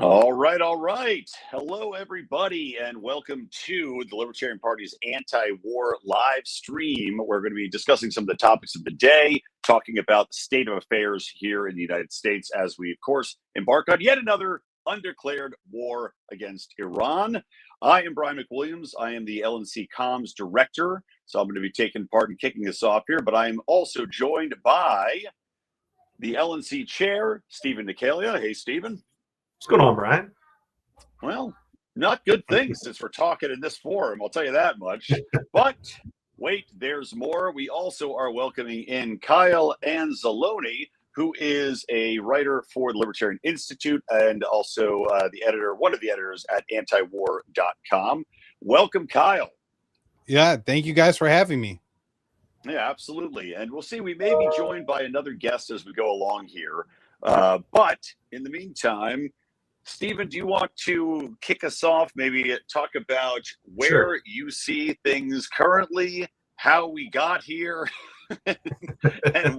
All right, all right. Hello, everybody, and welcome to the Libertarian Party's anti-war live stream. We're going to be discussing some of the topics of the day, talking about the state of affairs here in the United States as we, of course, embark on yet another undeclared war against Iran. I am Brian McWilliams. I am the LNC Comms Director, so I'm going to be taking part in kicking this off here, but I am also joined by the LNC Chair, Stephen Nekhaila. Hey, Stephen. What's going on, Brian? Well, not good things since we're talking in this forum, I'll tell you that much. But wait, there's more. We also are welcoming in Kyle Anzalone, who is a writer for the Libertarian Institute and also the editor, one of the editors at antiwar.com. Welcome, Kyle. Yeah, thank you guys for having me. Yeah, absolutely. And we'll see, we may be joined by another guest as we go along here. But in the meantime, Stephen, do you want to kick us off? Maybe talk about where you see things currently, how we got here, and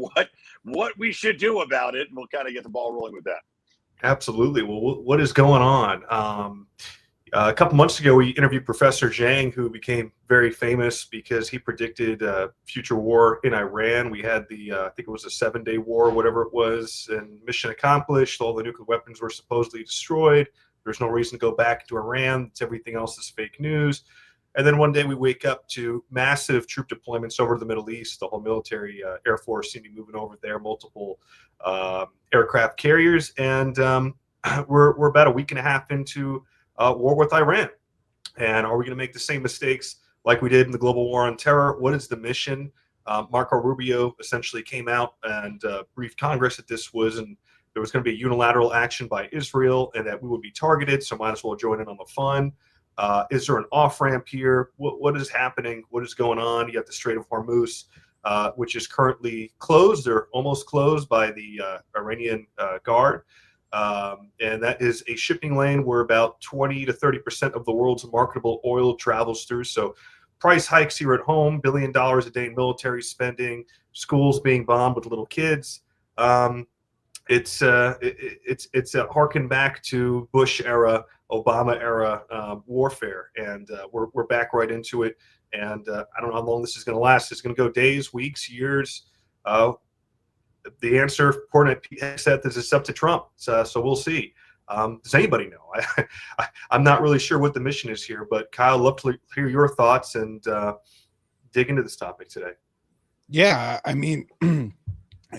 what we should do about it. And we'll kind of get the ball rolling with that. Absolutely. Well, what is going on? A couple months ago, we interviewed Professor Zhang, who became very famous because he predicted future war in Iran. We had the, I think it was a 7-day war, whatever it was, and mission accomplished. All the nuclear weapons were supposedly destroyed. There's no reason to go back to Iran. Everything else is fake news. And then one day we wake up to massive troop deployments over the Middle East. The whole military, Air Force seem to be moving over there, multiple aircraft carriers. And we're about a week and a half into war with Iran. And are we going to make the same mistakes like we did in the global war on terror? What is the mission? Marco Rubio essentially came out and briefed Congress that this was, and there was going to be a unilateral action by Israel and that we would be targeted, so might as well join in on the fun. Is there an off-ramp here? What is happening? What is going on? You have the Strait of Hormuz, which is currently closed or almost closed by the Iranian Guard. And that is a shipping lane where about 20 to 30% of the world's marketable oil travels through. So price hikes here at home, $1 billion a day in military spending, schools being bombed with little kids. It's a harken back to Bush era, Obama era warfare. And we're back right into it. And I don't know how long this is going to last. It's going to go days, weeks, years. The answer, according to Hegseth, is it's up to Trump. So we'll see. Does anybody know? I'm not really sure what the mission is here, but Kyle, I'd love to hear your thoughts and dig into this topic today. Yeah, I mean,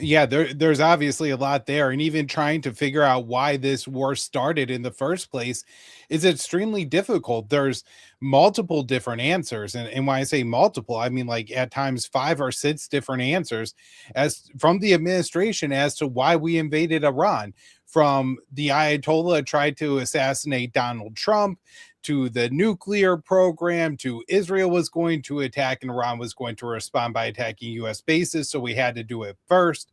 yeah, there's obviously a lot there. And even trying to figure out why this war started in the first place is extremely difficult. There's multiple different answers. And when I say multiple, I mean like at times 5 or 6 different answers as from the administration as to why we invaded Iran. From the Ayatollah tried to assassinate Donald Trump, to the nuclear program, to Israel was going to attack and Iran was going to respond by attacking U.S. bases. So we had to do it first.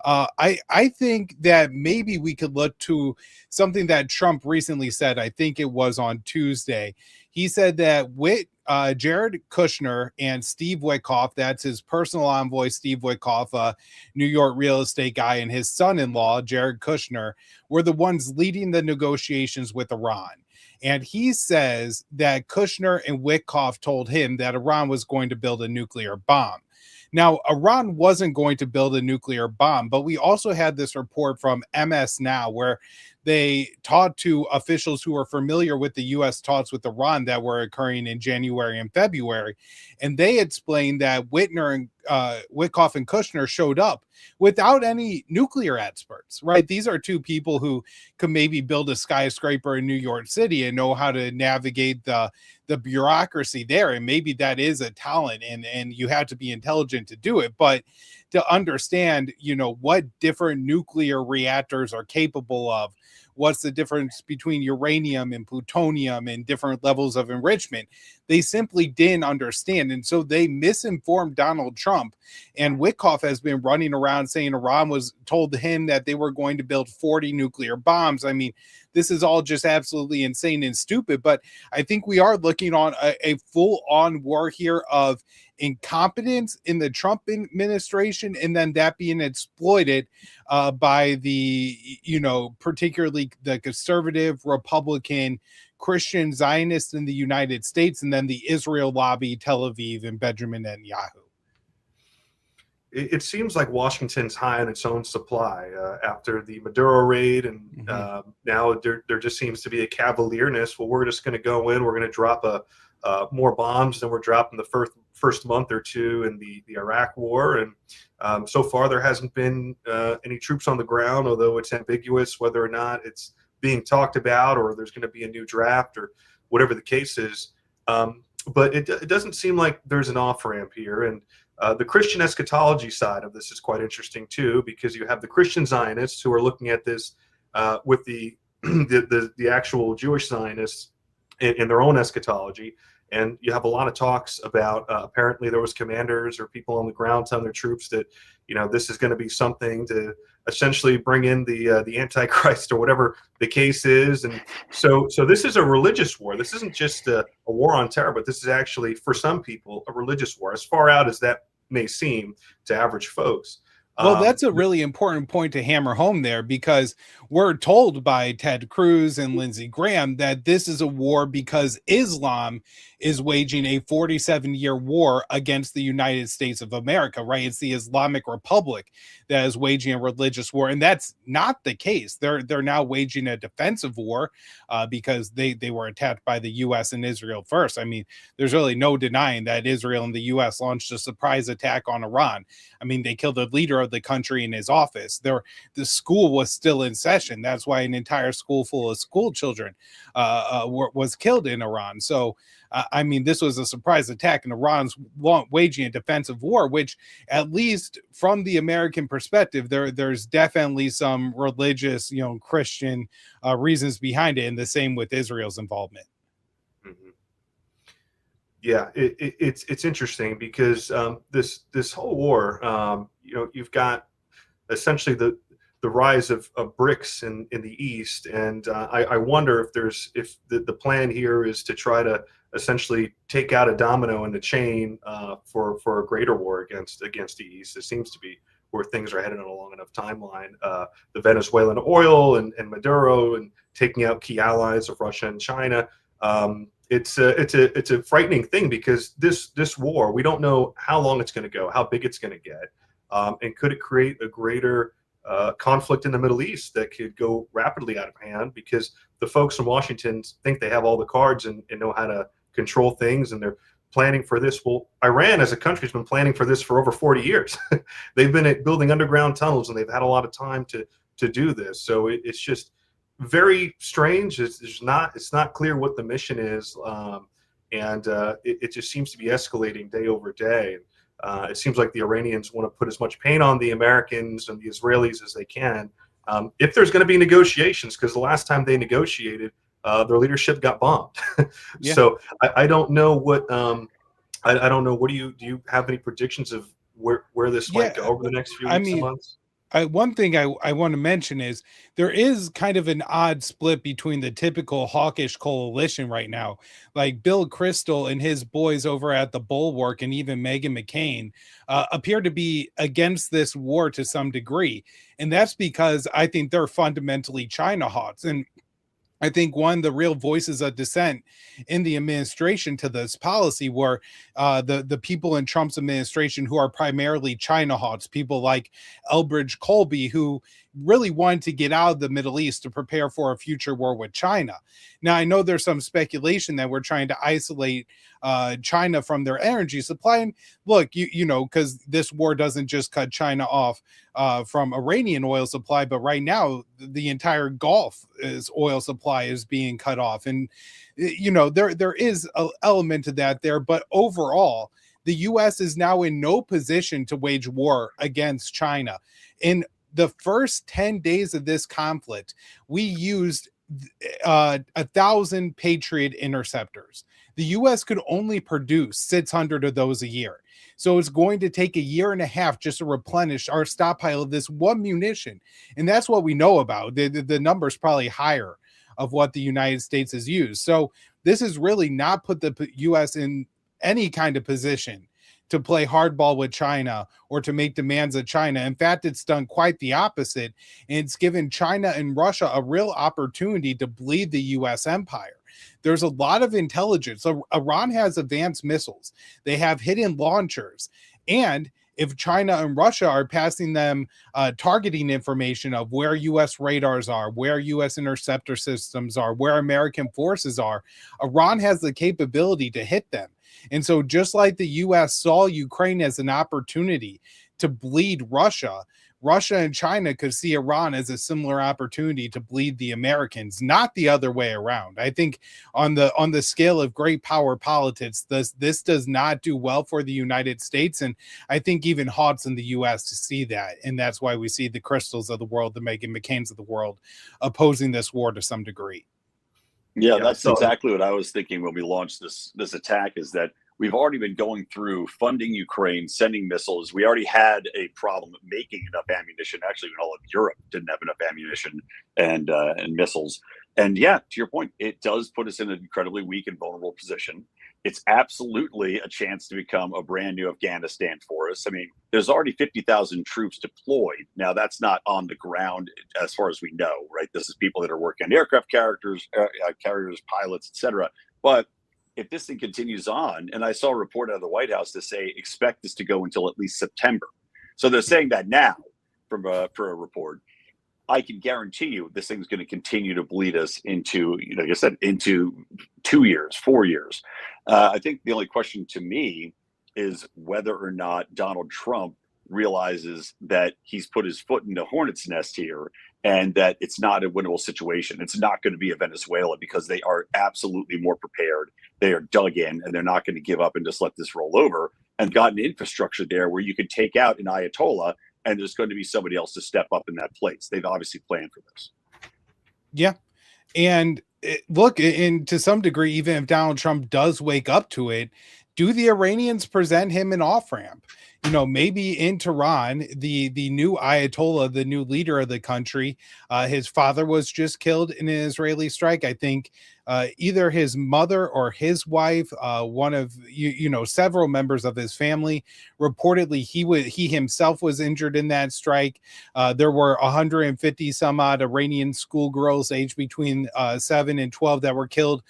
I think that maybe we could look to something that Trump recently said. I think it was on Tuesday. He said that with Jared Kushner and Steve Witkoff, that's his personal envoy, Steve Witkoff, a New York real estate guy, and his son-in-law, Jared Kushner, were the ones leading the negotiations with Iran. And he says that Kushner and Witkoff told him that Iran was going to build a nuclear bomb. Now, Iran wasn't going to build a nuclear bomb, but we also had this report from MS Now where they talked to officials who were familiar with the U.S. talks with Iran that were occurring in January and February. And they explained that Witkoff and Kushner showed up without any nuclear experts, right? These are two people who could maybe build a skyscraper in New York City and know how to navigate the bureaucracy there. And maybe that is a talent and you have to be intelligent to do it. But to understand, what different nuclear reactors are capable of, what's the difference between uranium and plutonium and different levels of enrichment, they simply didn't understand. And so they misinformed Donald Trump. And Witkoff has been running around saying Iran was told him that they were going to build 40 nuclear bombs. I mean, this is all just absolutely insane and stupid. But I think we are looking on a full-on war here of incompetence in the Trump administration, and then that being exploited by the, particularly the conservative, Republican, Christian Zionists in the United States, and then the Israel lobby, Tel Aviv, and Benjamin Netanyahu. It seems like Washington's high on its own supply after the Maduro raid, and now there just seems to be a cavalierness. Well, we're just going to go in, we're going to drop more bombs than we're dropping the first month or two in the Iraq war, and so far there hasn't been any troops on the ground, although it's ambiguous whether or not it's being talked about or there's going to be a new draft or whatever the case is. But it doesn't seem like there's an off-ramp here, and the Christian eschatology side of this is quite interesting too, because you have the Christian Zionists who are looking at this with the actual Jewish Zionists in their own eschatology, and you have a lot of talks about apparently there was commanders or people on the ground telling their troops that this is going to be something to essentially bring in the Antichrist or whatever the case is, and so this is a religious war. This isn't just a war on terror, but this is actually, for some people, a religious war, as far out as that may seem to average folks. Well, that's a really important point to hammer home there, because we're told by Ted Cruz and Lindsey Graham that this is a war because Islam is waging a 47-year war against the United States of America, right? It's the Islamic Republic that is waging a religious war, and that's not the case. They're now waging a defensive war because they were attacked by the U.S. and Israel first. I mean, there's really no denying that Israel and the U.S. launched a surprise attack on Iran. I mean, they killed the leader of the country in his office. The school was still in session. That's why an entire school full of school children was killed in Iran. So, I mean, this was a surprise attack, and Iran's waging a defensive war, which, at least from the American perspective, there's definitely some religious, Christian reasons behind it, and the same with Israel's involvement. Mm-hmm. Yeah, it's interesting because this whole war, you've got essentially the rise of BRICS in the East, and I wonder if the plan here is to try to essentially take out a domino in the chain for a greater war against the East. It seems to be where things are headed on a long enough timeline. The Venezuelan oil and Maduro, and taking out key allies of Russia and China. It's a frightening thing, because this war, we don't know how long it's going to go, how big it's going to get, and could it create a greater conflict in the Middle East that could go rapidly out of hand, because the folks in Washington think they have all the cards and know how to control things, and they're planning for this. Well, Iran as a country has been planning for this for over 40 years. They've been building underground tunnels, and they've had a lot of time to do this. So it's just very strange. It's not clear what the mission is, and it just seems to be escalating day over day. It seems like the Iranians want to put as much pain on the Americans and the Israelis as they can, if there's going to be negotiations, because the last time they negotiated, their leadership got bombed. Yeah. So I don't know what I don't know. What do you have any predictions of where this might go over the next few weeks and months? One thing I want to mention is there is kind of an odd split between the typical hawkish coalition right now. Like Bill Kristol and his boys over at the Bulwark, and even Meghan McCain, appear to be against this war to some degree. And that's because I think they're fundamentally China hawks. And I think one of the real voices of dissent in the administration to this policy were the people in Trump's administration who are primarily China hawks, people like Elbridge Colby, who really wanted to get out of the Middle East to prepare for a future war with China. Now, I know there's some speculation that we're trying to isolate China from their energy supply. And look, because this war doesn't just cut China off from Iranian oil supply, but right now the entire Gulf oil supply is being cut off. And, there is an element to that there. But overall, the U.S. is now in no position to wage war against China. In the first 10 days of this conflict, we used 1,000 Patriot interceptors. The U.S. could only produce 600 of those a year. So it's going to take a year and a half just to replenish our stockpile of this one munition. And that's what we know about. The number's probably higher of what the United States has used. So this has really not put the U.S. in any kind of position to play hardball with China or to make demands of China. In fact, it's done quite the opposite. And it's given China and Russia a real opportunity to bleed the U.S. empire. There's a lot of intelligence. So Iran has advanced missiles. They have hidden launchers. And if China and Russia are passing them targeting information of where U.S. radars are, where U.S. interceptor systems are, where American forces are, Iran has the capability to hit them. And so just like the U.S. saw Ukraine as an opportunity to bleed Russia, Russia and China could see Iran as a similar opportunity to bleed the Americans, not the other way around. I think on the scale of great power politics, this does not do well for the United States. And I think even Hawks in the U.S. to see that. And that's why we see the Crystals of the world, the Meghan McCains of the world, opposing this war to some degree. Yeah, that's exactly what I was thinking when we launched this attack, is that we've already been going through funding Ukraine, sending missiles. We already had a problem making enough ammunition. Actually, all of Europe didn't have enough ammunition and missiles. And yeah, to your point, it does put us in an incredibly weak and vulnerable position. It's absolutely a chance to become a brand new Afghanistan for us. I mean, there's already 50,000 troops deployed. Now, that's not on the ground as far as we know, right? This is people that are working on aircraft carriers, pilots, etc. But if this thing continues on, and I saw a report out of the White House to say expect this to go until at least September. So they're saying that now for a report. I can guarantee you this thing's going to continue to bleed us into, like I said, into 2 years, 4 years. I think the only question to me is whether or not Donald Trump realizes that he's put his foot in the hornet's nest here and that it's not a winnable situation. It's not going to be a Venezuela because they are absolutely more prepared. They are dug in and they're not going to give up and just let this roll over, and got an infrastructure there where you could take out an Ayatollah and there's going to be somebody else to step up in that place. They've obviously planned for this. Yeah. And look, and to some degree, even if Donald Trump does wake up to it, do the Iranians present him an off-ramp? Maybe in Tehran, the new Ayatollah, the new leader of the country, his father was just killed in an Israeli strike. I think either his mother or his wife, one of several members of his family, reportedly he himself was injured in that strike. There were 150 some odd Iranian schoolgirls aged between 7 and 12 that were killed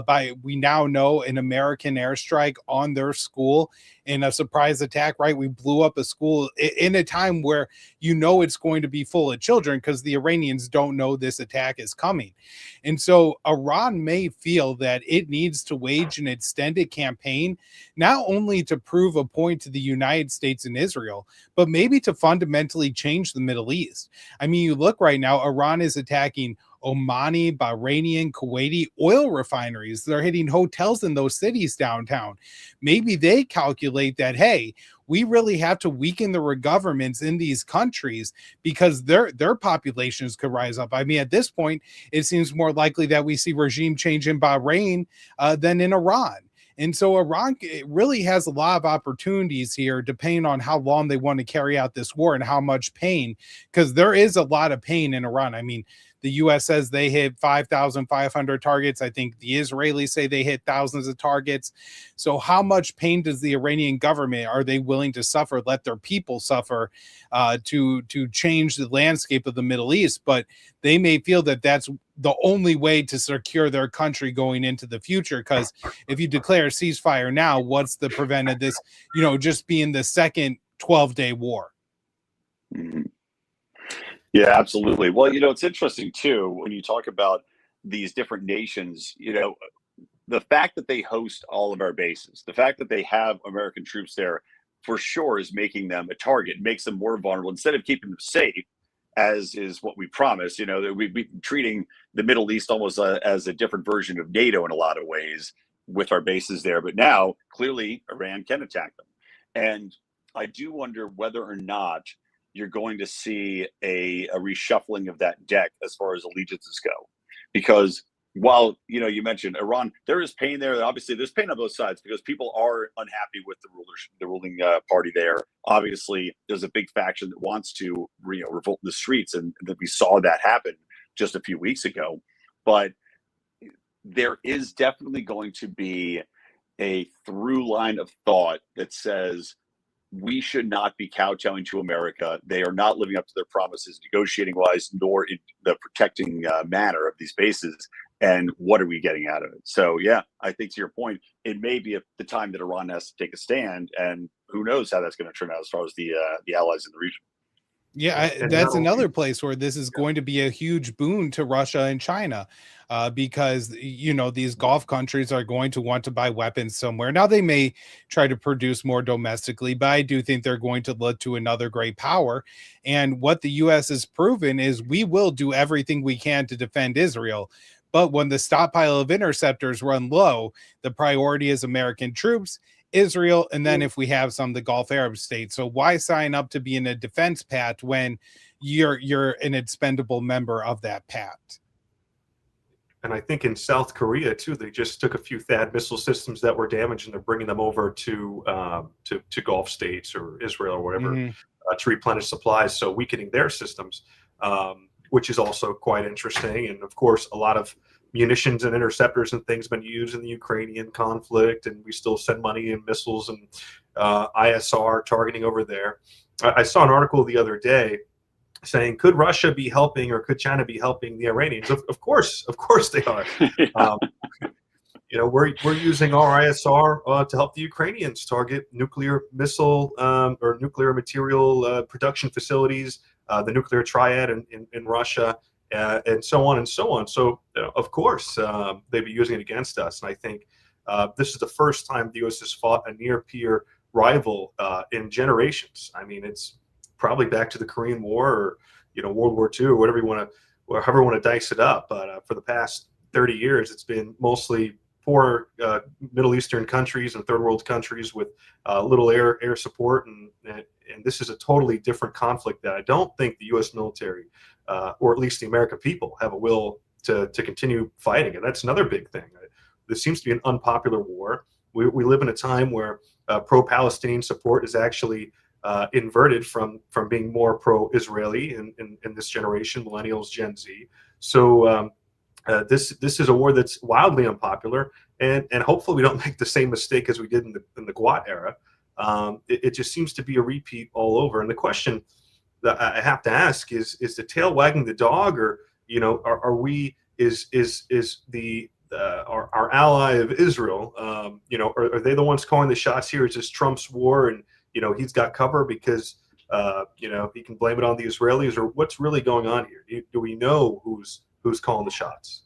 by, we now know, an American airstrike on their school in a surprise attack, right? We blew up a school in a time where it's going to be full of children because the Iranians don't know this attack is coming. And so Iran may feel that it needs to wage an extended campaign, not only to prove a point to the United States and Israel, but maybe to fundamentally change the Middle East. I mean, you look right now, Iran is attacking Omani, Bahraini, Kuwaiti oil refineries. They're hitting hotels in those cities downtown. Maybe they calculate that, hey, we really have to weaken the governments in these countries because their populations could rise up. I mean, at this point, it seems more likely that we see regime change in Bahrain than in Iran. And so Iran really has a lot of opportunities here, depending on how long they want to carry out this war and how much pain, because there is a lot of pain in Iran. I mean, the U.S. says they hit 5,500 targets. I think the Israelis say they hit thousands of targets. So how much pain does the Iranian government, are they willing to suffer, let their people suffer to change the landscape of the Middle East? But they may feel that that's the only way to secure their country going into the future. Because if you declare a ceasefire now, what's the prevent of this, just being the second 12-day war? Mm-hmm. Yeah, absolutely. Well, it's interesting too, when you talk about these different nations, the fact that they host all of our bases, the fact that they have American troops there for sure is making them a target, makes them more vulnerable instead of keeping them safe, as is what we promised. That we've been treating the Middle East almost as a different version of NATO in a lot of ways with our bases there. But now clearly Iran can attack them. And I do wonder whether or not you're going to see a reshuffling of that deck as far as allegiances go. Because while, you mentioned Iran, there is pain there. Obviously, there's pain on both sides because people are unhappy with the ruling party there. Obviously, there's a big faction that wants to revolt in the streets, and that we saw that happen just a few weeks ago. but there is definitely going to be a through line of thought that says we should not be kowtowing to America. They are not living up to their promises, negotiating wise, nor in the protecting manner of these bases. And what are we getting out of it? So, yeah, I think to your point, it may be the time that Iran has to take a stand, and who knows how that's going to turn out as far as the allies in the region. Yeah, that's another place where this is going to be a huge boon to Russia and China, because, you know, these Gulf countries are going to want to buy weapons somewhere. Now, they may try to produce more domestically, but I do think they're going to look to another great power. And what the U.S. has proven is we will do everything we can to defend Israel. But when the stockpile of interceptors run low, the priority is American troops, Israel, and then if we have some, the Gulf Arab states. So why sign up to be in a defense pact when you're an expendable member of that pact? And I think in South Korea too, they just took a few THAAD missile systems that were damaged, and they're bringing them over to Gulf states or Israel or whatever, to replenish supplies, so weakening their systems, which is also quite interesting. And of course, a lot of munitions and interceptors and things been used in the Ukrainian conflict, and we still send money and missiles and ISR targeting over there. I saw an article the other day saying, could Russia be helping, or could China be helping the Iranians? Of course they are. You know, we're using our ISR to help the Ukrainians target nuclear missile or nuclear material production facilities, the nuclear triad in Russia, and so on and so on. So, of course, they'd be using it against us. And I think this is the first time the U.S. has fought a near-peer rival in generations. I mean, it's probably back to the Korean War, or, you know, World War II, or whatever you want to, or however you want to dice it up. But for the past 30 years, it's been mostly poor Middle Eastern countries and third world countries with little air support, and this is a totally different conflict that I don't think the U.S. military, or at least the American people, have a will to continue fighting. And that's another big thing. This seems to be an unpopular war. We live in a time where pro-Palestinian support is actually inverted from being more pro-Israeli in this generation, millennials, Gen Z. So this is a war that's wildly unpopular, and hopefully we don't make the same mistake as we did in the GWAT era. It just seems to be a repeat all over. And the question that I have to ask is the tail wagging the dog, or, you know, our ally of Israel, you know, are they the ones calling the shots here? Is this Trump's war, and, you know, he's got cover because you know, he can blame it on the Israelis, or what's really going on here? Do we know who's calling the shots?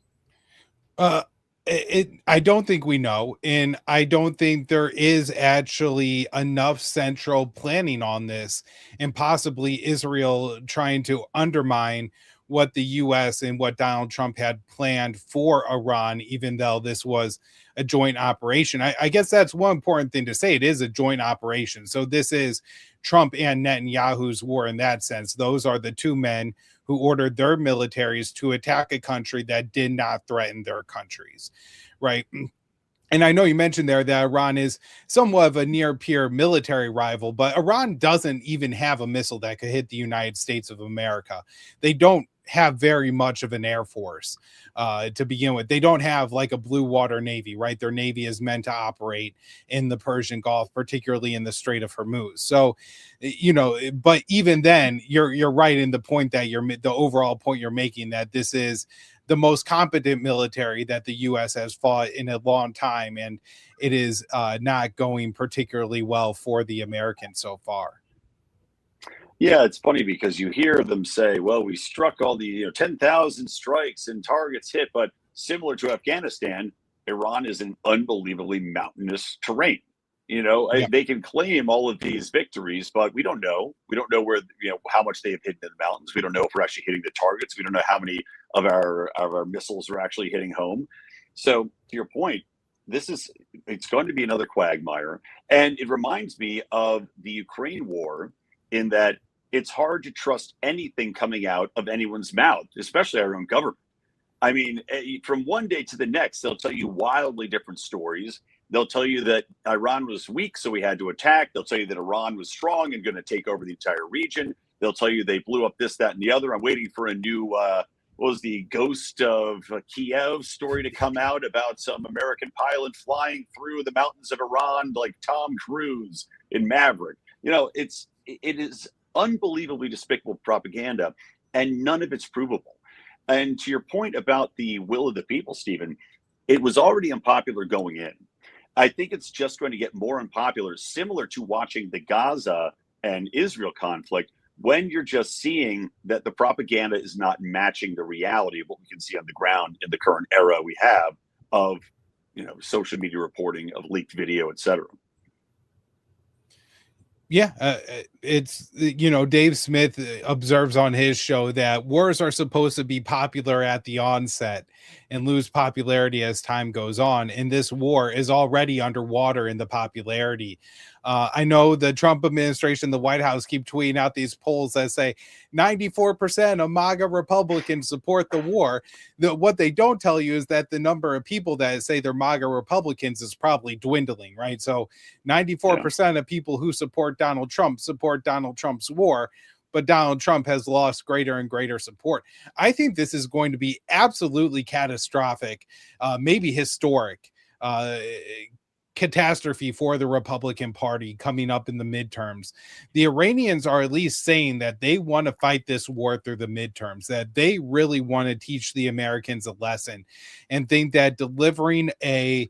I don't think we know, and I don't think there is actually enough central planning on this, and possibly Israel trying to undermine what the U.S. and what Donald Trump had planned for Iran, even though this was a joint operation. I guess that's one important thing to say. It is a joint operation. So this is Trump and Netanyahu's war in that sense. Those are the two men who ordered their militaries to attack a country that did not threaten their countries, right? And I know you mentioned there that Iran is somewhat of a near-peer military rival, but Iran doesn't even have a missile that could hit the United States of America. They don't have very much of an air force to begin with. They don't have like a blue water navy, right? Their navy is meant to operate in the Persian Gulf, particularly in the Strait of Hormuz. So, you know, but even then, you're right in the point that the overall point you're making, that this is the most competent military that the U.S. has fought in a long time, and it is not going particularly well for the Americans so far. Yeah, it's funny because you hear them say, well, we struck all the 10,000 strikes and targets hit, but similar to Afghanistan, Iran is an unbelievably mountainous terrain. You know, Yeah. They can claim all of these victories, but we don't know. We don't know where, how much they have hidden in the mountains. We don't know if we're actually hitting the targets. We don't know how many of our missiles are actually hitting home. So to your point, it's going to be another quagmire. And it reminds me of the Ukraine war, in that it's hard to trust anything coming out of anyone's mouth, especially our own government. I mean, from one day to the next, they'll tell you wildly different stories. They'll tell you that Iran was weak, so we had to attack. They'll tell you that Iran was strong and going to take over the entire region. They'll tell you they blew up this, that, and the other. I'm waiting for a new was the ghost of Kiev story to come out about some American pilot flying through the mountains of Iran like Tom Cruise in Maverick. It is unbelievably despicable propaganda, and none of it's provable. And to your point about the will of the people, Stephen, it was already unpopular going in. I think it's just going to get more unpopular, similar to watching the Gaza and Israel conflict, when you're just seeing that the propaganda is not matching the reality of what we can see on the ground in the current era we have of, social media reporting of leaked video, et cetera. Yeah, it's, Dave Smith observes on his show that wars are supposed to be popular at the onset and lose popularity as time goes on. And this war is already underwater in the popularity. I know the Trump administration, the White House, keep tweeting out these polls that say 94% of MAGA Republicans support the war. What they don't tell you is that the number of people that say they're MAGA Republicans is probably dwindling, right? So 94% of people who support Donald Trump support Donald Trump's war, but Donald Trump has lost greater and greater support. I think this is going to be absolutely catastrophic, maybe historic, catastrophe for the Republican Party coming up in the midterms. The Iranians are at least saying that they want to fight this war through the midterms, that they really want to teach the Americans a lesson, and think that delivering a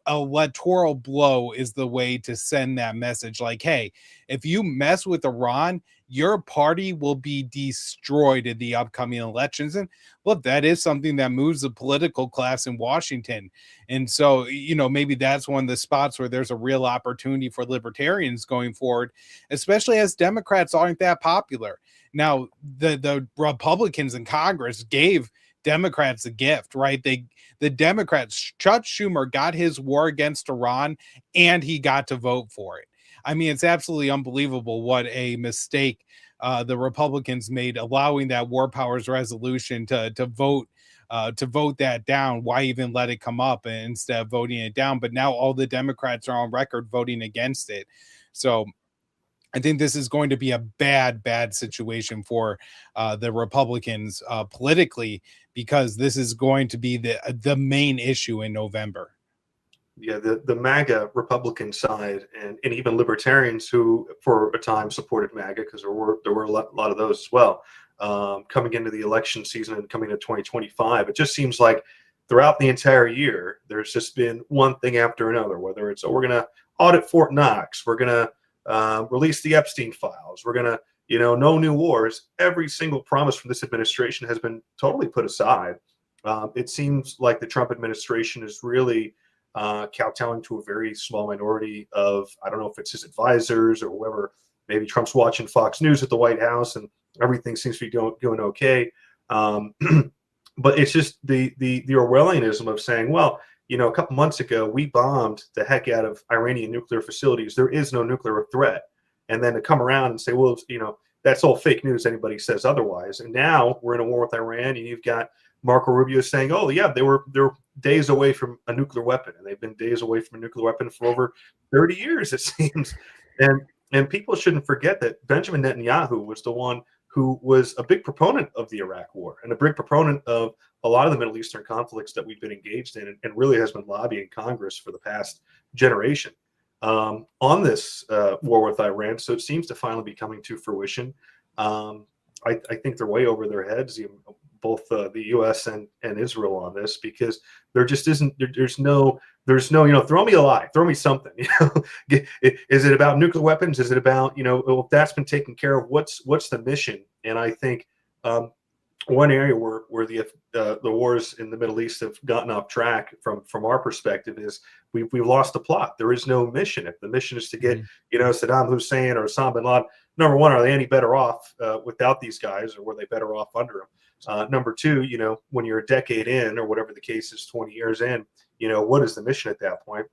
electoral blow is the way to send that message. Like, hey, if you mess with Iran, your party will be destroyed in the upcoming elections. And look, that is something that moves the political class in Washington. And so, maybe that's one of the spots where there's a real opportunity for libertarians going forward, especially as Democrats aren't that popular. Now, the Republicans in Congress gave Democrats a gift, right? The Democrats, Chuck Schumer got his war against Iran and he got to vote for it. I mean, it's absolutely unbelievable what a mistake the Republicans made, allowing that war powers resolution to vote that down. Why even let it come up instead of voting it down? But now all the Democrats are on record voting against it. So I think this is going to be a bad situation for the Republicans politically, because this is going to be the main issue in November. Yeah, the MAGA Republican side and even libertarians who for a time supported MAGA, because there were a lot of those as well, coming into the election season and coming to 2025. It just seems like throughout the entire year, there's just been one thing after another, whether it's, we're going to audit Fort Knox, we're going to release the Epstein files, we're going to, no new wars. Every single promise from this administration has been totally put aside. It seems like the Trump administration is really kowtowing to a very small minority of, I don't know if it's his advisors or whoever. Maybe Trump's watching Fox News at the White House and everything seems to be going okay. But it's just the Orwellianism of saying, well, a couple months ago, we bombed the heck out of Iranian nuclear facilities. There is no nuclear threat. And then to come around and say, well, that's all fake news. Anybody says otherwise. And now we're in a war with Iran, and you've got Marco Rubio saying, oh, yeah, they were days away from a nuclear weapon. And they've been days away from a nuclear weapon for over 30 years, it seems. And people shouldn't forget that Benjamin Netanyahu was the one who was a big proponent of the Iraq war and a big proponent of a lot of the Middle Eastern conflicts that we've been engaged in, and really has been lobbying Congress for the past generation on this war with Iran. So it seems to finally be coming to fruition. I think they're way over their heads, both the U.S. and Israel on this, because there just isn't, there's no, throw me a lie, throw me something, is it about nuclear weapons? Is it about, if that's been taken care of, what's the mission? And I think one area where the wars in the Middle East have gotten off track from our perspective is we've lost the plot. There is no mission. If the mission is to get, Saddam Hussein or Osama bin Laden, number one, are they any better off without these guys, or were they better off under them? Number two, when you're a decade in, or whatever the case is, 20 years in, what is the mission at that point?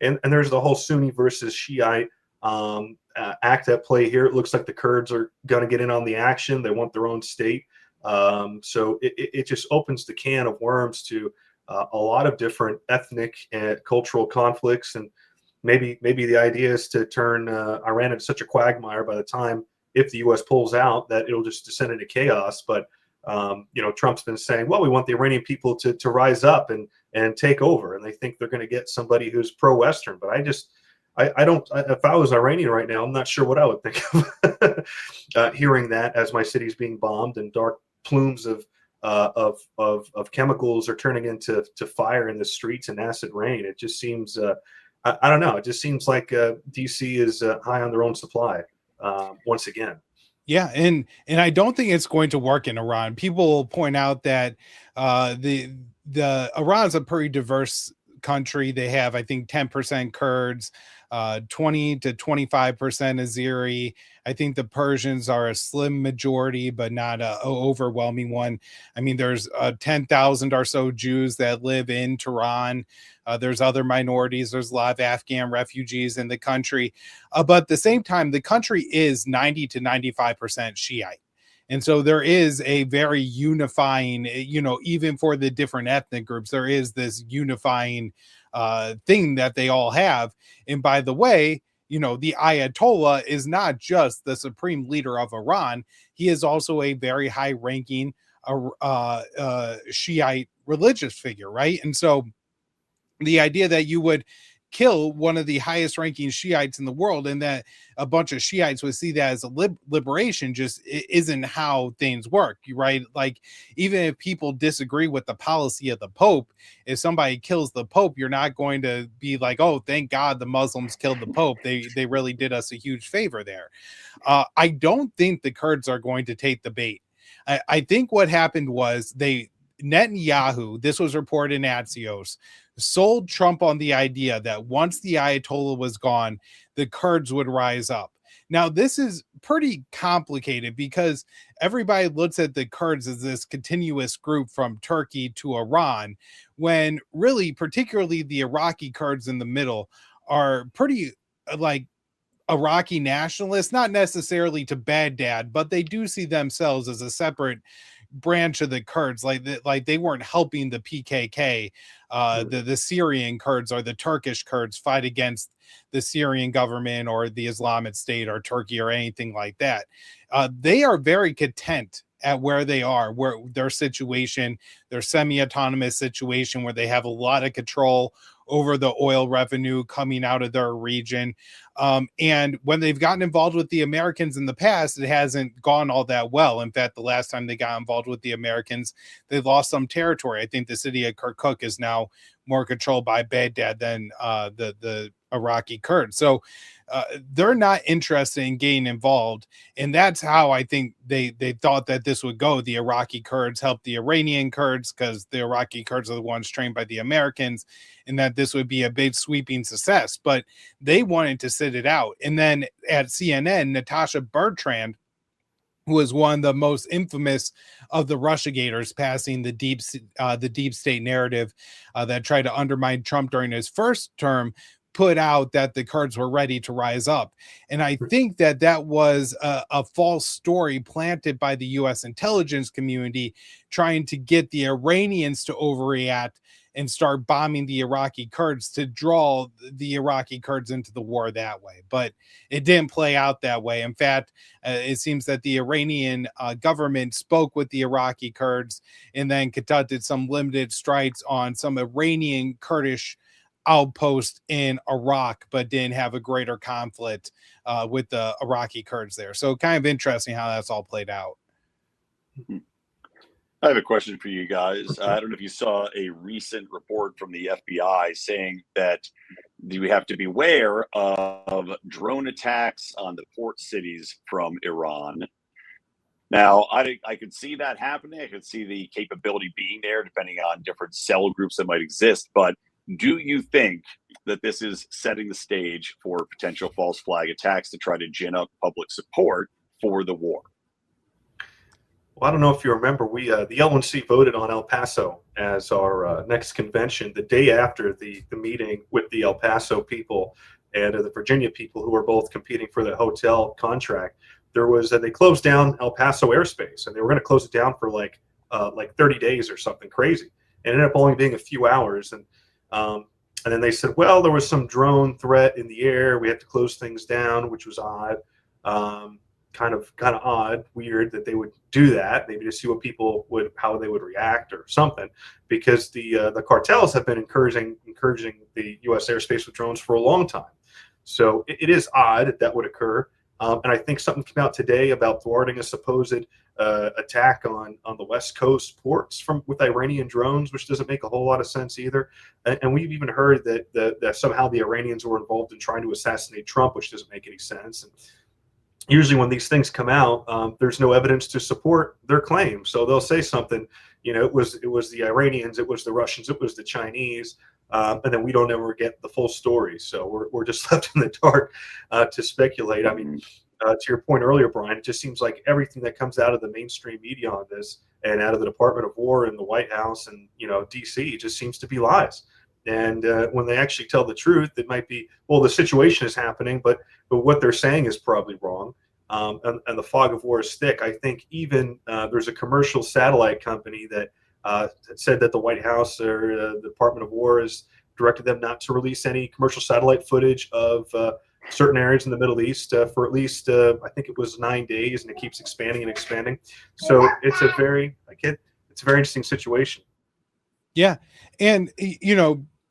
And there's the whole Sunni versus Shiite act at play here. It looks like the Kurds are going to get in on the action. They want their own state. So it just opens the can of worms to a lot of different ethnic and cultural conflicts. And maybe the idea is to turn Iran into such a quagmire by the time, if the U.S. pulls out, that it'll just descend into chaos. But Trump's been saying, well, we want the Iranian people to rise up and take over, and they think they're going to get somebody who's pro-Western. But I don't. If I was Iranian right now, I'm not sure what I would think of hearing that as my city's being bombed and dark plumes of chemicals are turning into fire in the streets and acid rain. It just seems I don't know. It just seems like DC is high on their own supply once again. Yeah, and I don't think it's going to work in Iran. People will point out that the Iran's a pretty diverse country. They have, I think, 10% Kurds, 20 to 25% Azeri. I think the Persians are a slim majority, but not an overwhelming one. I mean, there's 10,000 or so Jews that live in Tehran. There's other minorities. There's a lot of Afghan refugees in the country. But at the same time, the country is 90 to 95% Shiite. And so there is a very unifying, even for the different ethnic groups, there is this unifying thing that they all have. And by the way, the Ayatollah is not just the supreme leader of Iran. He is also a very high ranking Shiite religious figure, right? And so the idea that you would kill one of the highest ranking Shiites in the world and that a bunch of Shiites would see that as a liberation just isn't how things work, right? Like, even if people disagree with the policy of the Pope, if somebody kills the Pope, you're not going to be like, oh, thank God the Muslims killed the Pope. They really did us a huge favor there. I don't think the Kurds are going to take the bait. I think what happened was Netanyahu, this was reported in Axios, sold Trump on the idea that once the Ayatollah was gone, the Kurds would rise up. Now, this is pretty complicated because everybody looks at the Kurds as this continuous group from Turkey to Iran, when really, particularly the Iraqi Kurds in the middle, are pretty like Iraqi nationalists, not necessarily to Baghdad, but they do see themselves as a separate branch of the Kurds, like they weren't helping the PKK, the Syrian Kurds or the Turkish Kurds fight against the Syrian government or the Islamic State or Turkey or anything like that. They are very content at where they are, where their situation, their semi-autonomous situation, where they have a lot of control over the oil revenue coming out of their region. And when they've gotten involved with the Americans in the past, it hasn't gone all that well. In fact, the last time they got involved with the Americans, they lost some territory. I think the city of Kirkuk is now more controlled by Baghdad than the Iraqi Kurds. So they're not interested in getting involved. And that's how I think they thought that this would go. The Iraqi Kurds helped the Iranian Kurds because the Iraqi Kurds are the ones trained by the Americans, and that this would be a big sweeping success. But they wanted to sit it out. And then at CNN, Natasha Bertrand, who was one of the most infamous of the Russiagators, passing the deep state narrative that tried to undermine Trump during his first term, put out that the Kurds were ready to rise up. And I think that was a false story planted by the U.S. intelligence community, trying to get the Iranians to overreact and start bombing the Iraqi Kurds to draw the Iraqi Kurds into the war that way. But it didn't play out that way. In fact, it seems that the Iranian government spoke with the Iraqi Kurds and then conducted some limited strikes on some Iranian Kurdish outpost in Iraq, but didn't have a greater conflict with the Iraqi Kurds there. So kind of interesting how that's all played out. I have a question for you guys. I don't know if you saw a recent report from the FBI saying that we have to beware of drone attacks on the port cities from Iran. Now, I could see that happening. I could see the capability being there depending on different cell groups that might exist. But do you think that this is setting the stage for potential false flag attacks to try to gin up public support for the war? Well, I don't know if you remember, the L1C voted on El Paso as our next convention the day after the meeting with the El Paso people and the Virginia people who were both competing for the hotel contract. There was they closed down El Paso airspace, and they were going to close it down for like 30 days or something crazy. It ended up only being a few hours, and then they said, well, there was some drone threat in the air. We had to close things down, which was odd. kind of odd, weird that they would do that. Maybe to see what people would, how they would react or something, because the cartels have been encouraging the U.S. airspace with drones for a long time. So it is odd that would occur. And I think something came out today about thwarting a supposed attack on the West Coast ports with Iranian drones, which doesn't make a whole lot of sense either. And we've even heard that somehow the Iranians were involved in trying to assassinate Trump, which doesn't make any sense. And usually when these things come out, there's no evidence to support their claim. So they'll say something, it was the Iranians, it was the Russians, it was the Chinese. And then we don't ever get the full story. So we're just left in the dark to speculate. I mean, to your point earlier, Brian, it just seems like everything that comes out of the mainstream media on this and out of the Department of War and the White House and, DC just seems to be lies. And when they actually tell the truth, it might be, well, the situation is happening, but what they're saying is probably wrong. And the fog of war is thick. I think even there's a commercial satellite company that said that the White House or the Department of War has directed them not to release any commercial satellite footage of certain areas in the Middle East for at least, I think it was 9 days, and it keeps expanding and expanding. So it's a very interesting situation. Yeah. And,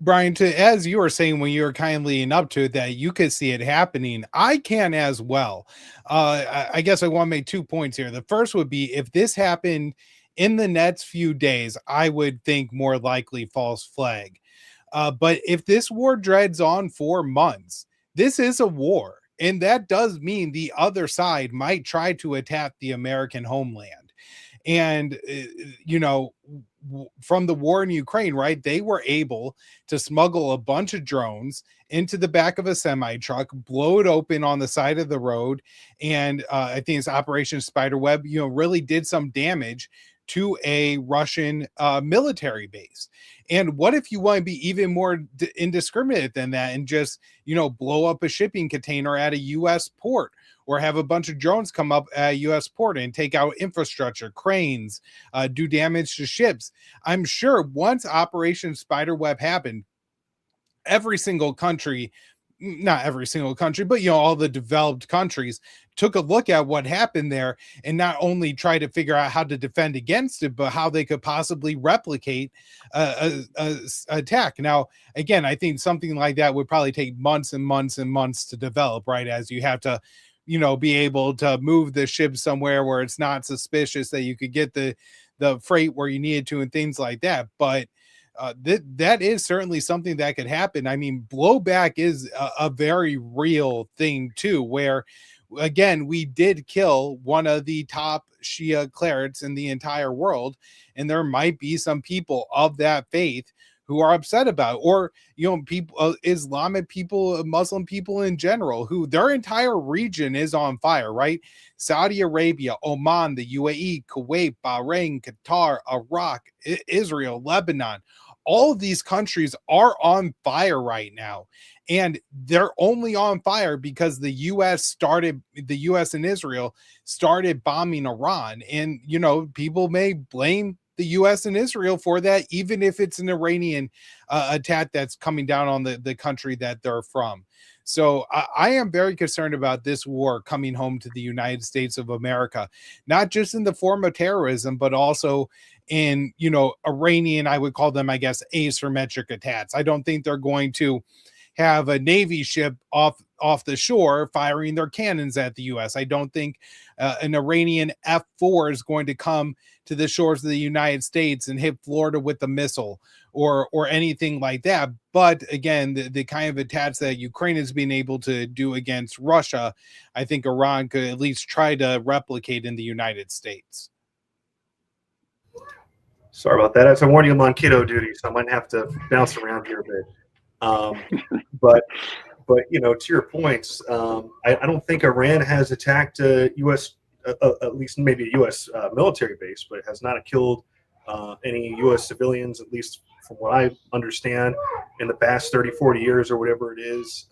Brian, as you were saying when you were kindly up to it, that you could see it happening, I can as well. I guess I want to make 2 points here. The first would be, if this happened in the next few days, I would think more likely false flag. But if this war dreads on for months, this is a war. And that does mean the other side might try to attack the American homeland. And, from the war in Ukraine, right, they were able to smuggle a bunch of drones into the back of a semi truck, blow it open on the side of the road. And I think it's Operation Spiderweb, really did some damage to a Russian military base. And what if you want to be even more indiscriminate than that and just, blow up a shipping container at a U.S. port, or have a bunch of drones come up at a U.S. port and take out infrastructure, cranes, do damage to ships? I'm sure once Operation Spiderweb happened, every single country, not every single country, but all the developed countries took a look at what happened there and not only try to figure out how to defend against it, but how they could possibly replicate a attack. Now, again, I think something like that would probably take months and months and months to develop, right? As you have to, be able to move the ship somewhere where it's not suspicious, that you could get the freight where you needed to and things like that. But that is certainly something that could happen. I mean, blowback is a very real thing too, where, again, we did kill one of the top Shia clerics in the entire world, and there might be some people of that faith who are upset about it, or people, Islamic people, Muslim people in general, who their entire region is on fire, right? Saudi Arabia, Oman, the UAE, Kuwait, Bahrain, Qatar, Iraq, Israel, Lebanon, all of these countries are on fire right now. And they're only on fire because the U.S. and Israel started bombing Iran. And, people may blame the U.S. and Israel for that, even if it's an Iranian attack that's coming down on the country that they're from. So I am very concerned about this war coming home to the United States of America, not just in the form of terrorism, but also in, Iranian, I would call them, I guess, asymmetric attacks. I don't think they're going to have a Navy ship off the shore firing their cannons at the U.S. I don't think an Iranian F-4 is going to come to the shores of the United States and hit Florida with a missile or anything like that. But again, the kind of attacks that Ukraine has been able to do against Russia, I think Iran could at least try to replicate in the United States. Sorry about that. As I warned you, I'm on kiddo duty, so I might have to bounce around here a bit. But to your points, I don't think Iran has attacked a U.S. At least maybe a U.S. Military base, but it has not killed any U.S. civilians, at least from what I understand, in the past 30, 40 years or whatever it is.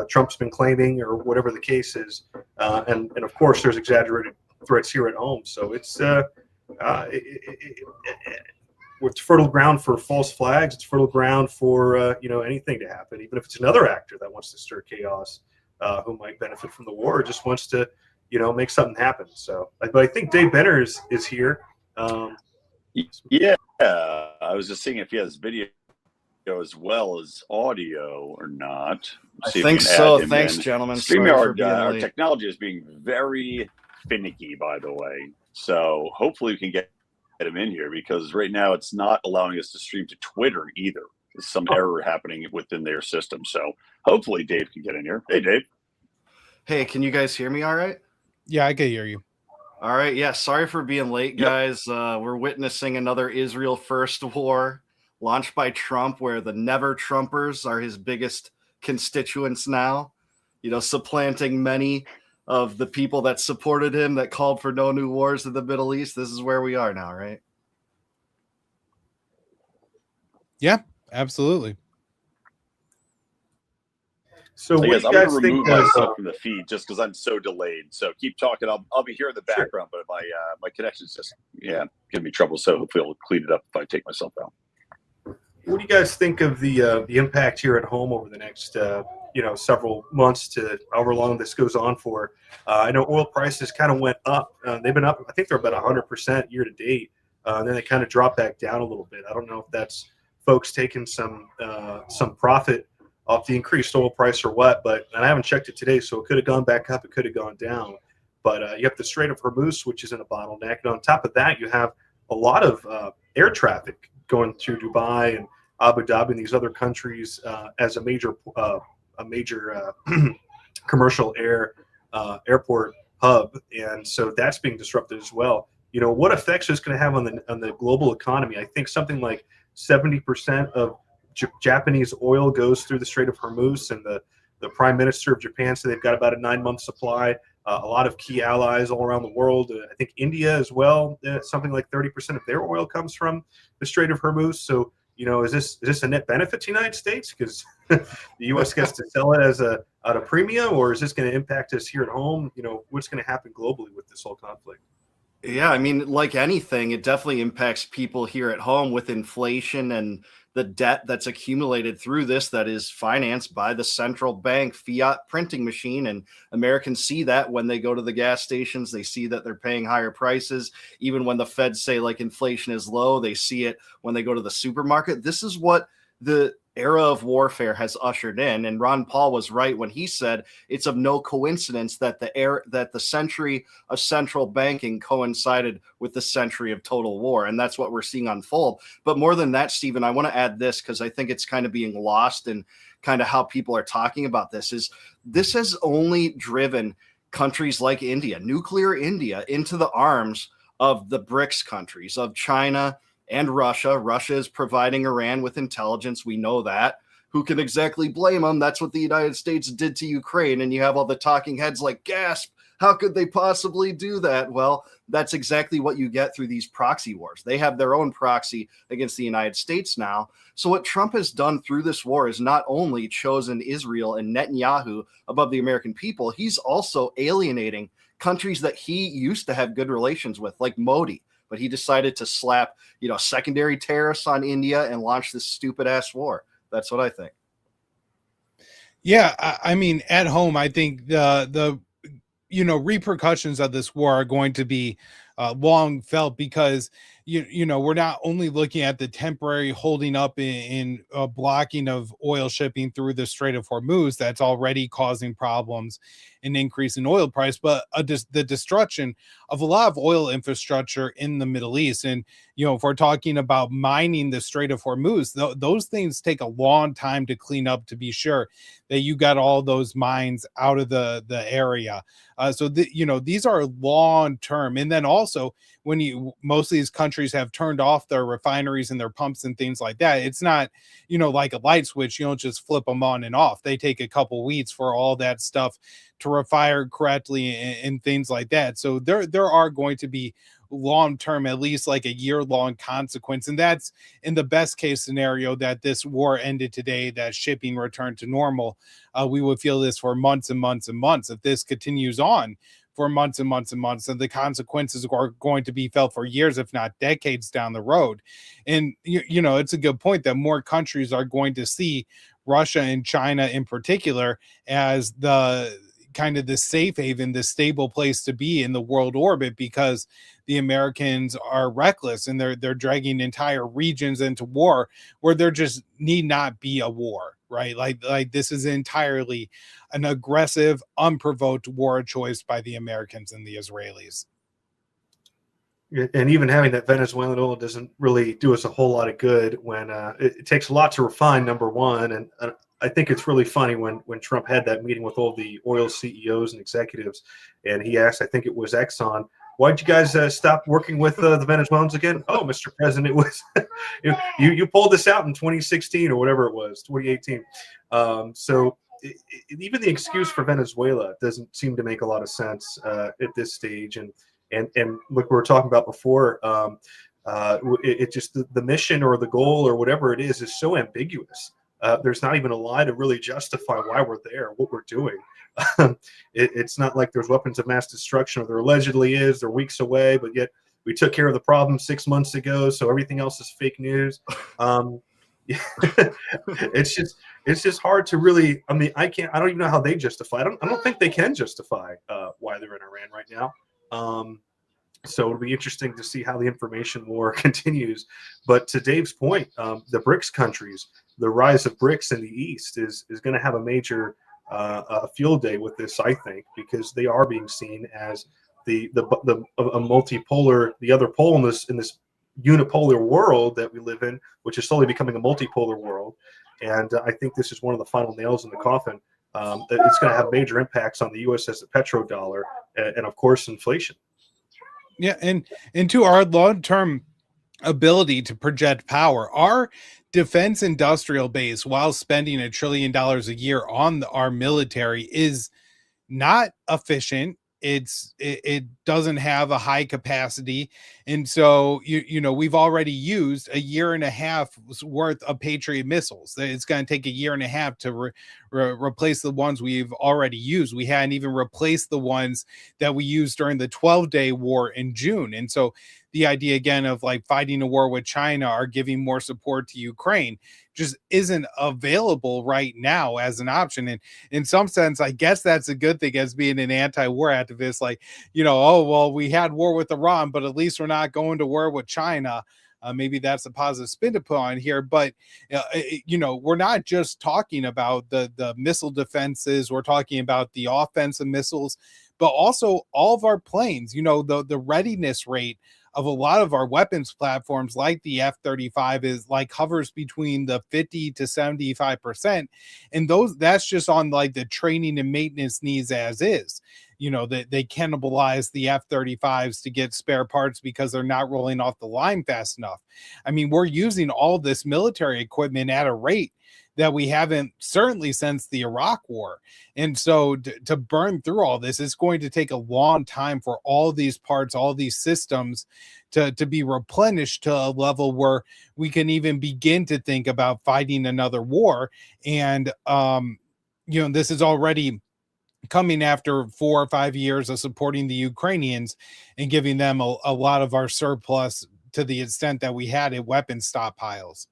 Trump's been claiming, or whatever the case is, and of course there's exaggerated threats here at home. So it's fertile ground for false flags. It's fertile ground for anything to happen, even if it's another actor that wants to stir chaos, who might benefit from the war, or just wants to make something happen. So, but I think Dave Benner is here. Yeah, I was just seeing if he has video as well as audio or not. I think so. Thanks, gentlemen. StreamYard, our technology is being very finicky, by the way. So hopefully we can get him in here, because right now it's not allowing us to stream to Twitter either. There's some error happening within their system. So hopefully Dave can get in here. Hey, Dave. Hey, can you guys hear me all right? Yeah, I can hear you. All right. Yeah, sorry for being late, guys. We're witnessing another Israel first war launched by Trump, where the never Trumpers are his biggest constituents now, supplanting many of the people that supported him, that called for no new wars in the Middle East. This is where we are now, right? Yeah, absolutely. So what guys, do I'm you going guys to think remove myself from the feed just because I'm so delayed. So keep talking. I'll be here in the background, but my connection's just giving me trouble. So hopefully I'll clean it up if I take myself out. What do you guys think of the impact here at home over the next several months to however long this goes on for? I know oil prices kind of went up. They've been up. I think they're about 100% year to date. And then they kind of dropped back down a little bit. I don't know if that's folks taking some profit off the increased oil price or what. And I haven't checked it today, so it could have gone back up. It could have gone down. But you have the Strait of Hormuz, which is in a bottleneck. And on top of that, you have a lot of air traffic going to Dubai and Abu Dhabi and these other countries as a major commercial airport hub, and so that's being disrupted as well. What effects is going to have on the global economy? I think something like 70% of Japanese oil goes through the Strait of Hormuz, and the Prime Minister of Japan said they've got about a 9-month supply. A lot of key allies all around the world. I think India as well. Something like 30% of their oil comes from the Strait of Hormuz. So is this a net benefit to the United States because the U.S. gets to sell it at a premium, or is this going to impact us here at home? What's going to happen globally with this whole conflict? Yeah, I mean, like anything, it definitely impacts people here at home with inflation and the debt that's accumulated through this, that is financed by the central bank fiat printing machine. And Americans see that when they go to the gas stations. They see that they're paying higher prices. Even when the Feds say like inflation is low, they see it when they go to the supermarket. This is what the era of warfare has ushered in. And Ron Paul was right when he said it's of no coincidence that the century of central banking coincided with the century of total war. And that's what we're seeing unfold. But more than that, Stephen, I want to add this, because I think it's kind of being lost in kind of how people are talking about this, is this has only driven countries like India, nuclear India, into the arms of the BRICS countries, of China and Russia. Russia is providing Iran with intelligence. We know that. Who can exactly blame them? That's what the United States did to Ukraine. And you have all the talking heads like, gasp, how could they possibly do that? Well, that's exactly what you get through these proxy wars. They have their own proxy against the United States now. So what Trump has done through this war is not only chosen Israel and Netanyahu above the American people, he's also alienating countries that he used to have good relations with, like Modi. But he decided to slap, secondary tariffs on India and launch this stupid ass war. That's what I think. Yeah, I mean, at home, I think the repercussions of this war are going to be long felt, because we're not only looking at the temporary holding up in blocking of oil shipping through the Strait of Hormuz that's already causing problems, an increase in oil price, but the destruction of a lot of oil infrastructure in the Middle East. And if we're talking about mining the Strait of Hormuz, those things take a long time to clean up, to be sure that you got all those mines out of the area. So these are long term. And then also, when most of these countries have turned off their refineries and their pumps and things like that, it's not like a light switch. You don't just flip them on and off. They take a couple weeks for all that stuff to refire correctly and things like that. So there are going to be long term, at least like a year-long consequence. And that's in the best case scenario, that this war ended today, that shipping returned to normal. We would feel this for months and months and months. If this continues on for months and months and months, and the consequences are going to be felt for years, if not decades down the road. And it's a good point that more countries are going to see Russia and China in particular as the kind of the safe haven, the stable place to be in the world orbit, because the Americans are reckless and they're dragging entire regions into war where there just need not be a war, right? Like this is entirely an aggressive, unprovoked war choice by the Americans and the Israelis. And even having that Venezuelan oil doesn't really do us a whole lot of good when it takes a lot to refine, number one. And I think it's really funny when Trump had that meeting with all the oil CEOs and executives, and he asked, I think it was Exxon, why'd you guys stop working with the Venezuelans again? Oh, Mr. President, it was you pulled this out in 2016 or whatever it was, 2018. Even the excuse for Venezuela doesn't seem to make a lot of sense at this stage. And like we were talking about before, it just the mission or the goal or whatever it is so ambiguous. There's not even a lie to really justify why we're there, what we're doing. It's not like there's weapons of mass destruction, or there allegedly is. They're weeks away, but yet we took care of the problem 6 months ago, so everything else is fake news. It's just hard to really. I mean, I don't even know how they justify. I don't think they can justify why they're in Iran right now. So it'll be interesting to see how the information war continues. But to Dave's point, the BRICS countries, the rise of BRICS in the East is going to have a major field day with this, I think, because they are being seen as a multipolar, the other pole in this unipolar world that we live in, which is slowly becoming a multipolar world. And I think this is one of the final nails in the coffin. That it's going to have major impacts on the U.S. as a petrodollar, and of course, inflation. Yeah, and to our long-term ability to project power, our defense industrial base, while spending $1 trillion a year on our military, is not efficient. It doesn't have a high capacity, and so we've already used 1.5 years worth of Patriot missiles. It's going to take 1.5 years to replace the ones we've already used. We hadn't even replaced the ones that we used during the 12-day war in June. And so the idea again of like fighting a war with China or giving more support to Ukraine just isn't available right now as an option. And in some sense, I guess that's a good thing as being an anti-war activist. Like, oh, well, we had war with Iran, but at least we're not going to war with China. Maybe that's a positive spin to put on here, but we're not just talking about the missile defenses. We're talking about the offensive missiles, but also all of our planes. The readiness rate of a lot of our weapons platforms, like the F-35, is like hovers between the 50 to 75%, and that's just on like the training and maintenance needs as is. They cannibalize the F-35s to get spare parts because they're not rolling off the line fast enough. I mean, we're using all this military equipment at a rate that we haven't certainly since the Iraq War. And so to burn through all this, it's going to take a long time for all these parts, all these systems to be replenished to a level where we can even begin to think about fighting another war. And, this is already coming after 4 or 5 years of supporting the Ukrainians and giving them a lot of our surplus to the extent that we had at weapon stockpiles.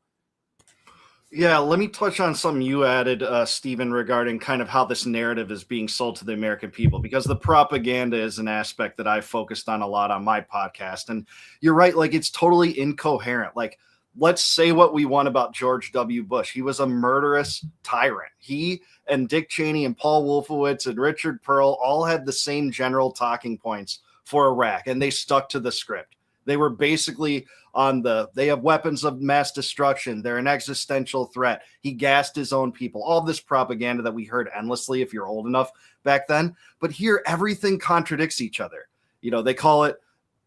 Yeah, let me touch on something you added, Stephen, regarding kind of how this narrative is being sold to the American people, because the propaganda is an aspect that I've focused on a lot on my podcast. And you're right, like it's totally incoherent. Like, let's say what we want about George W. Bush. He was a murderous tyrant. He and Dick Cheney and Paul Wolfowitz and Richard Pearl all had the same general talking points for Iraq, and they stuck to the script. They were basically they have weapons of mass destruction. They're an existential threat. He gassed his own people. All this propaganda that we heard endlessly if you're old enough back then. But here, everything contradicts each other. They call it,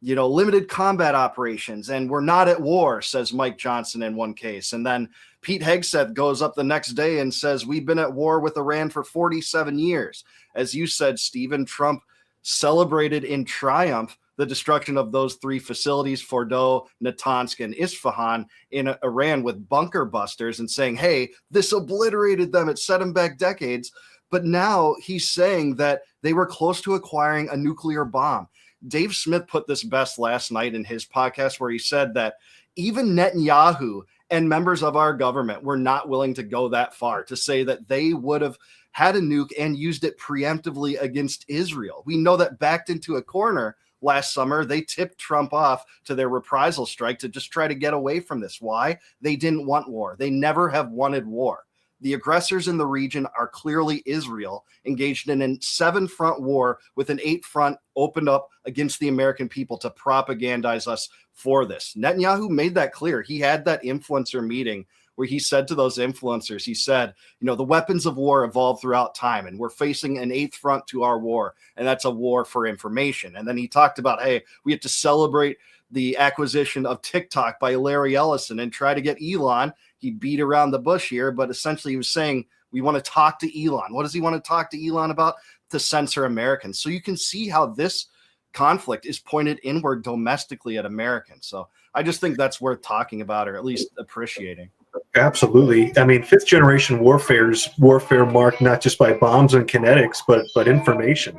limited combat operations, and we're not at war, says Mike Johnson in one case. And then Pete Hegseth goes up the next day and says, we've been at war with Iran for 47 years. As you said, Stephen, Trump celebrated in triumph the destruction of those 3 facilities, Fordow, Natanz, and Isfahan in Iran with bunker busters, and saying, hey, this obliterated them. It set them back decades. But now he's saying that they were close to acquiring a nuclear bomb. Dave Smith put this best last night in his podcast, where he said that even Netanyahu and members of our government were not willing to go that far to say that they would have had a nuke and used it preemptively against Israel. We know that backed into a corner last summer, they tipped Trump off to their reprisal strike to just try to get away from this. Why? They didn't want war. They never have wanted war. The aggressors in the region are clearly Israel, engaged in a 7-front war with an 8th front opened up against the American people to propagandize us for this. Netanyahu made that clear. He had that influencer meeting where he said to those influencers, he said, the weapons of war evolve throughout time, and we're facing an 8th front to our war, and that's a war for information. And then he talked about, hey, we have to celebrate the acquisition of TikTok by Larry Ellison and try to get Elon. He beat around the bush here, but essentially he was saying, we want to talk to Elon. What does he want to talk to Elon about? To censor Americans. So you can see how this conflict is pointed inward domestically at Americans. So I just think that's worth talking about, or at least appreciating. Absolutely. I mean, 5th generation warfare marked not just by bombs and kinetics, but information.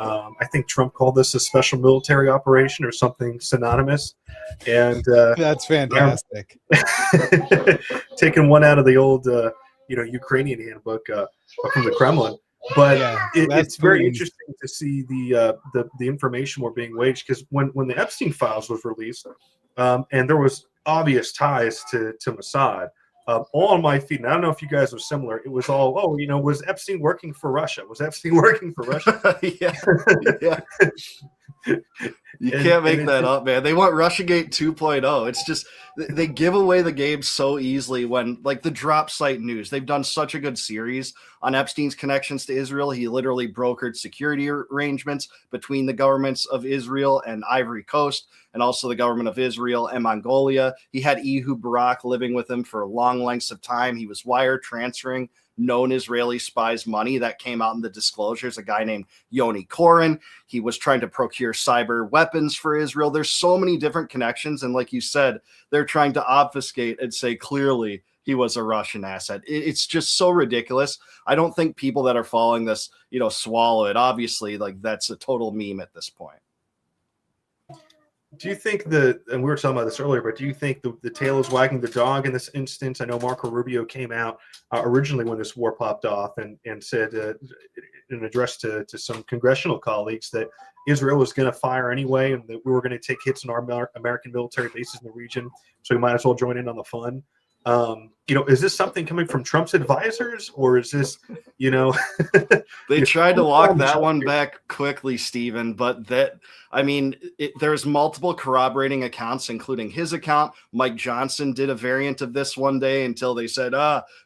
I think Trump called this a special military operation or something synonymous. And that's fantastic. Taking one out of the old, Ukrainian handbook from the Kremlin. But yeah, it's very interesting to see the information war being waged, because when the Epstein files was released, and there was obvious ties to Mossad. All on my feed, and I don't know if you guys are similar, it was all, was Epstein working for Russia? Was Epstein working for Russia? yeah. You can't make that up, man. They want Russiagate 2.0. It's just, they give away the game so easily when, like, the drop site news. They've done such a good series on Epstein's connections to Israel. He literally brokered security arrangements between the governments of Israel and Ivory Coast, and also the government of Israel and Mongolia. He had Ehud Barak living with him for long lengths of time. He was wire transferring known Israeli spies money. That came out in the disclosures. A guy named Yoni Koren. He was trying to procure cyber weapons for Israel. There's so many different connections. And like you said, they're trying to obfuscate and say clearly he was a Russian asset. It's just so ridiculous. I don't think people that are following this, swallow it. Obviously, like, that's a total meme at this point. Do you think and we were talking about this earlier, but do you think the tail is wagging the dog in this instance? I know Marco Rubio came out originally when this war popped off and said in an address to some congressional colleagues that Israel was going to fire anyway, and that we were going to take hits on our American military bases in the region, so we might as well join in on the fun. Is this something coming from Trump's advisors, or is this, They tried to walk that one back quickly, Stephen, but there's multiple corroborating accounts, including his account. Mike Johnson did a variant of this one day until they said,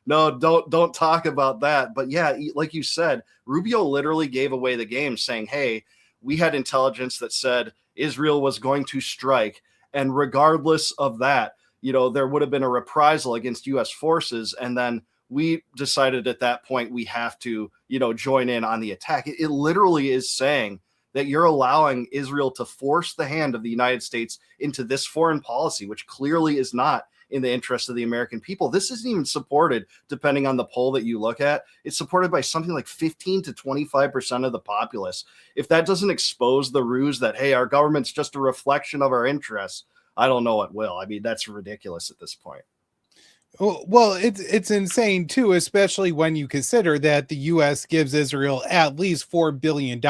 no, don't talk about that. But yeah, like you said, Rubio literally gave away the game, saying, hey, we had intelligence that said Israel was going to strike. And regardless of that, there would have been a reprisal against U.S. forces. And then we decided at that point we have to, join in on the attack. It literally is saying that you're allowing Israel to force the hand of the United States into this foreign policy, which clearly is not in the interest of the American people. This isn't even supported, depending on the poll that you look at. It's supported by something like 15 to 25% of the populace. If that doesn't expose the ruse that, hey, our government's just a reflection of our interests, I don't know what will. I mean, that's ridiculous at this point. Well, it's insane too, especially when you consider that the U.S. gives Israel at least $4 billion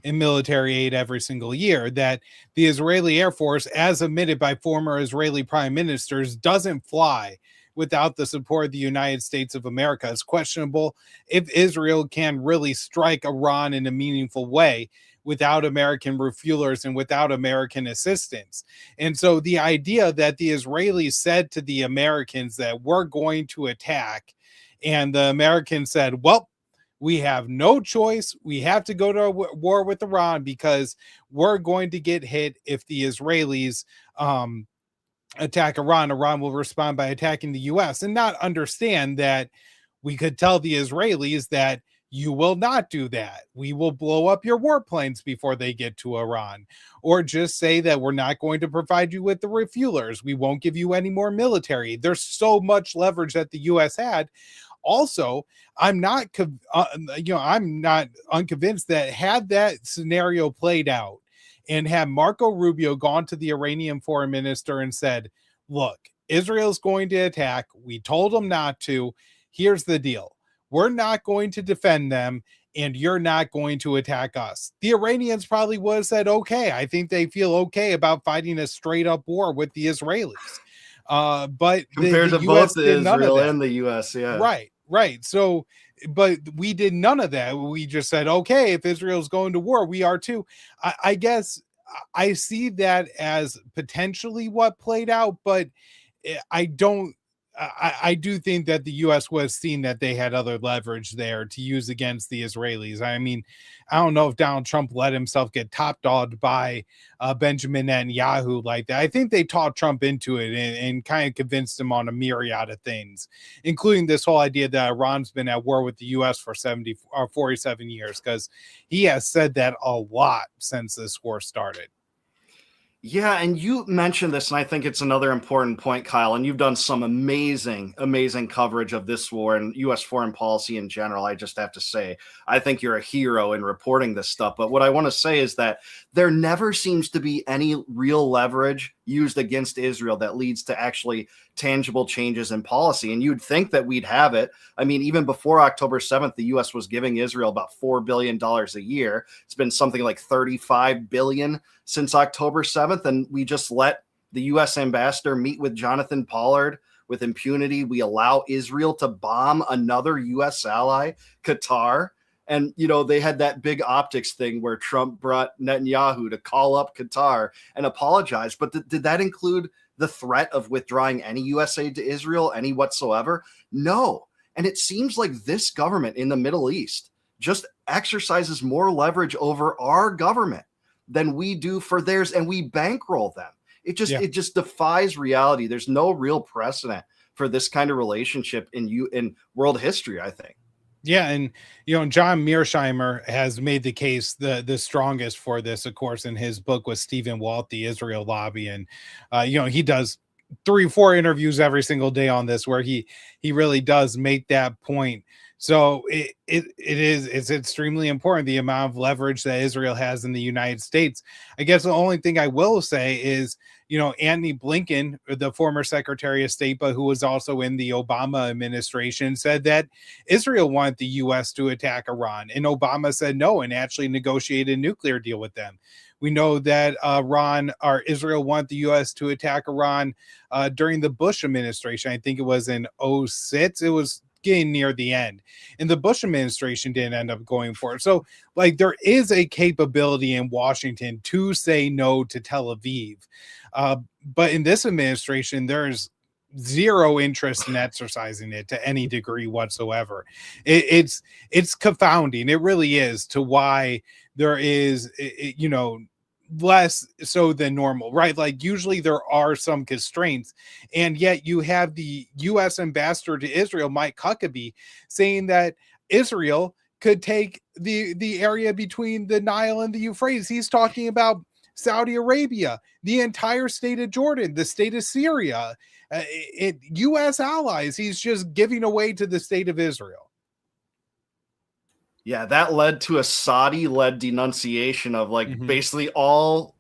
in military aid every single year, that the Israeli Air Force, as admitted by former Israeli prime ministers, doesn't fly without the support of the United States of America. It's questionable if Israel can really strike Iran in a meaningful way without American refuelers and without American assistance. And so the idea that the Israelis said to the Americans that we're going to attack, and the Americans said, well, we have no choice. We have to go to war with Iran because we're going to get hit if the Israelis attack Iran. Iran will respond by attacking the U.S. and not understand that we could tell the Israelis that you will not do that. We will blow up your warplanes before they get to Iran. Or just say that we're not going to provide you with the refuelers. We won't give you any more military. There's so much leverage that the U.S. had. Also, I'm not unconvinced that had that scenario played out and had Marco Rubio gone to the Iranian foreign minister and said, look, Israel's going to attack. We told them not to. Here's the deal. we're not going to defend them, and you're not going to attack us. The Iranians probably would have said, okay. I think they feel okay about fighting a straight up war with the Israelis. But compared the to US both did none of Israel that. and the US, yeah. Right. So, but we did none of that. We just said, okay, if Israel's going to war, we are too. I guess I see that as potentially what played out, but I don't. I do think that the U.S. was seen that they had other leverage there to use against the Israelis. I mean, I don't know if Donald Trump let himself get top-dogged by Benjamin Netanyahu like that. I think they talked Trump into it and kind of convinced him on a myriad of things, including this whole idea that Iran's been at war with the U.S. for 47 years, because he has said that a lot since this war started. Yeah, and you mentioned this, and I think it's another important point, Kyle, and you've done some amazing, amazing coverage of this war and U.S. foreign policy in general. I just have to say, I think you're a hero in reporting this stuff. But what I want to say is that there never seems to be any real leverage used against Israel that leads to actually tangible changes in policy. And you'd think that we'd have it. I mean, even before October 7th, the U.S. was giving Israel about $4 billion a year. It's been something like $35 billion since October 7th. And we just let the U.S. ambassador meet with Jonathan Pollard with impunity. We allow Israel to bomb another U.S. ally, Qatar. And, you know, they had that big optics thing where Trump brought Netanyahu to call up Qatar and apologize. But did that include the threat of withdrawing any U.S. aid to Israel, any whatsoever? No. And it seems like this government in the Middle East just exercises more leverage over our government than we do for theirs, and we bankroll them. It just defies reality. There's no real precedent for this kind of relationship in world history, I think. Yeah, and John Mearsheimer has made the case the strongest for this, of course, in his book with Stephen Walt, The Israel Lobby, and he does 3-4 interviews every single day on this, where he really does make that point. So it's extremely important, the amount of leverage that Israel has in the United States. I guess the only thing I will say is, Antony Blinken, the former Secretary of State, but who was also in the Obama administration, said that Israel wanted the U.S. to attack Iran, and Obama said no and actually negotiated a nuclear deal with them. We know that Israel wanted the U.S. to attack Iran during the Bush administration. I think it was in 2006. It was getting near the end, and the Bush administration didn't end up going for it. So, there is a capability in Washington to say no to Tel Aviv. But in this administration, there's zero interest in exercising it to any degree whatsoever. It's confounding. It really is, to why there is, less so than normal, right? Usually there are some constraints, and yet you have the U.S. ambassador to Israel, Mike Huckabee, saying that Israel could take the area between the Nile and the Euphrates. He's talking about Saudi Arabia, the entire state of Jordan, the state of Syria, U.S. allies. He's just giving away to the state of Israel. Yeah, that led to a Saudi-led denunciation of basically all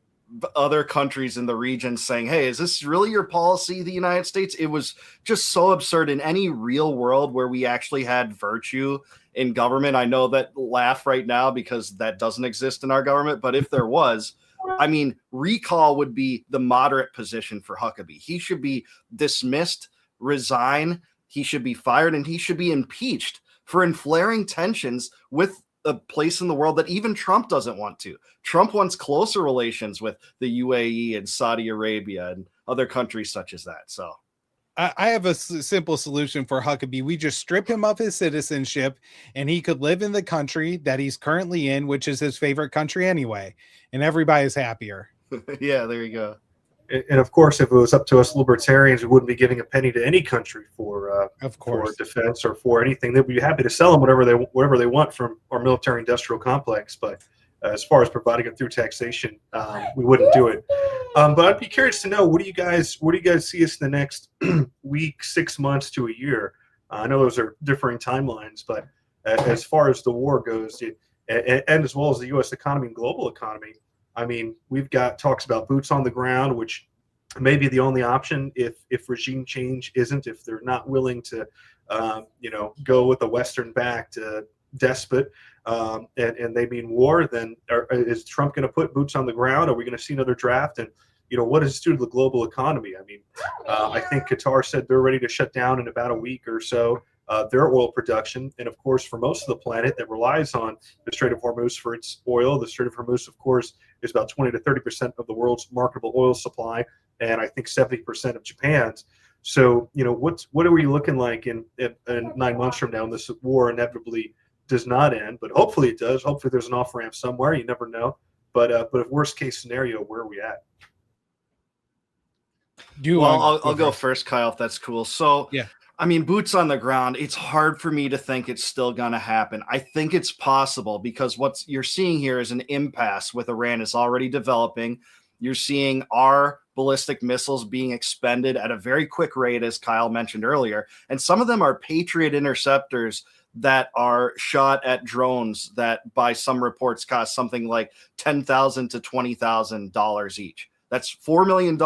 other countries in the region saying, hey, is this really your policy, the United States? It was just so absurd. In any real world where we actually had virtue in government, I know that laugh right now because that doesn't exist in our government, but if there was, I mean, recall would be the moderate position for Huckabee. He should be dismissed, resign, he should be fired, and he should be impeached for inflaring tensions with a place in the world that even Trump doesn't want to. Trump wants closer relations with the UAE and Saudi Arabia and other countries such as that. So I have a simple solution for Huckabee. We just strip him of his citizenship, and he could live in the country that he's currently in, which is his favorite country anyway, and everybody's happier. Yeah, there you go. And of course, if it was up to us libertarians, we wouldn't be giving a penny to any country for defense or for anything. They'd be happy to sell them whatever they want from our military-industrial complex. But as far as providing it through taxation, we wouldn't do it. But I'd be curious to know, what do you guys see us in the next week, 6 months to a year? I know those are differing timelines, but as far as the war goes, and as well as the U.S. economy and global economy, I mean, we've got talks about boots on the ground, which may be the only option if regime change isn't, if they're not willing to go with a Western-backed despot, and they mean war, then is Trump going to put boots on the ground? Are we going to see another draft? And what does it do to the global economy? I mean, I think Qatar said they're ready to shut down in about a week or so their oil production. And of course, for most of the planet that relies on the Strait of Hormuz for its oil, the Strait of Hormuz, of course, is about 20 to 30% of the world's marketable oil supply, and I think 70% of Japan's. So, what are we looking like in 9 months from now when this war inevitably does not end? But hopefully it does. Hopefully there's an off ramp somewhere. You never know. But if worst case scenario, where are we at? I'll go first, Kyle, if that's cool. So, yeah. I mean, boots on the ground, it's hard for me to think it's still going to happen. I think it's possible because what you're seeing here is an impasse with Iran is already developing. You're seeing our ballistic missiles being expended at a very quick rate, as Kyle mentioned earlier. And some of them are Patriot interceptors that are shot at drones that, by some reports, cost something like $10,000 to $20,000 each. That's $4 million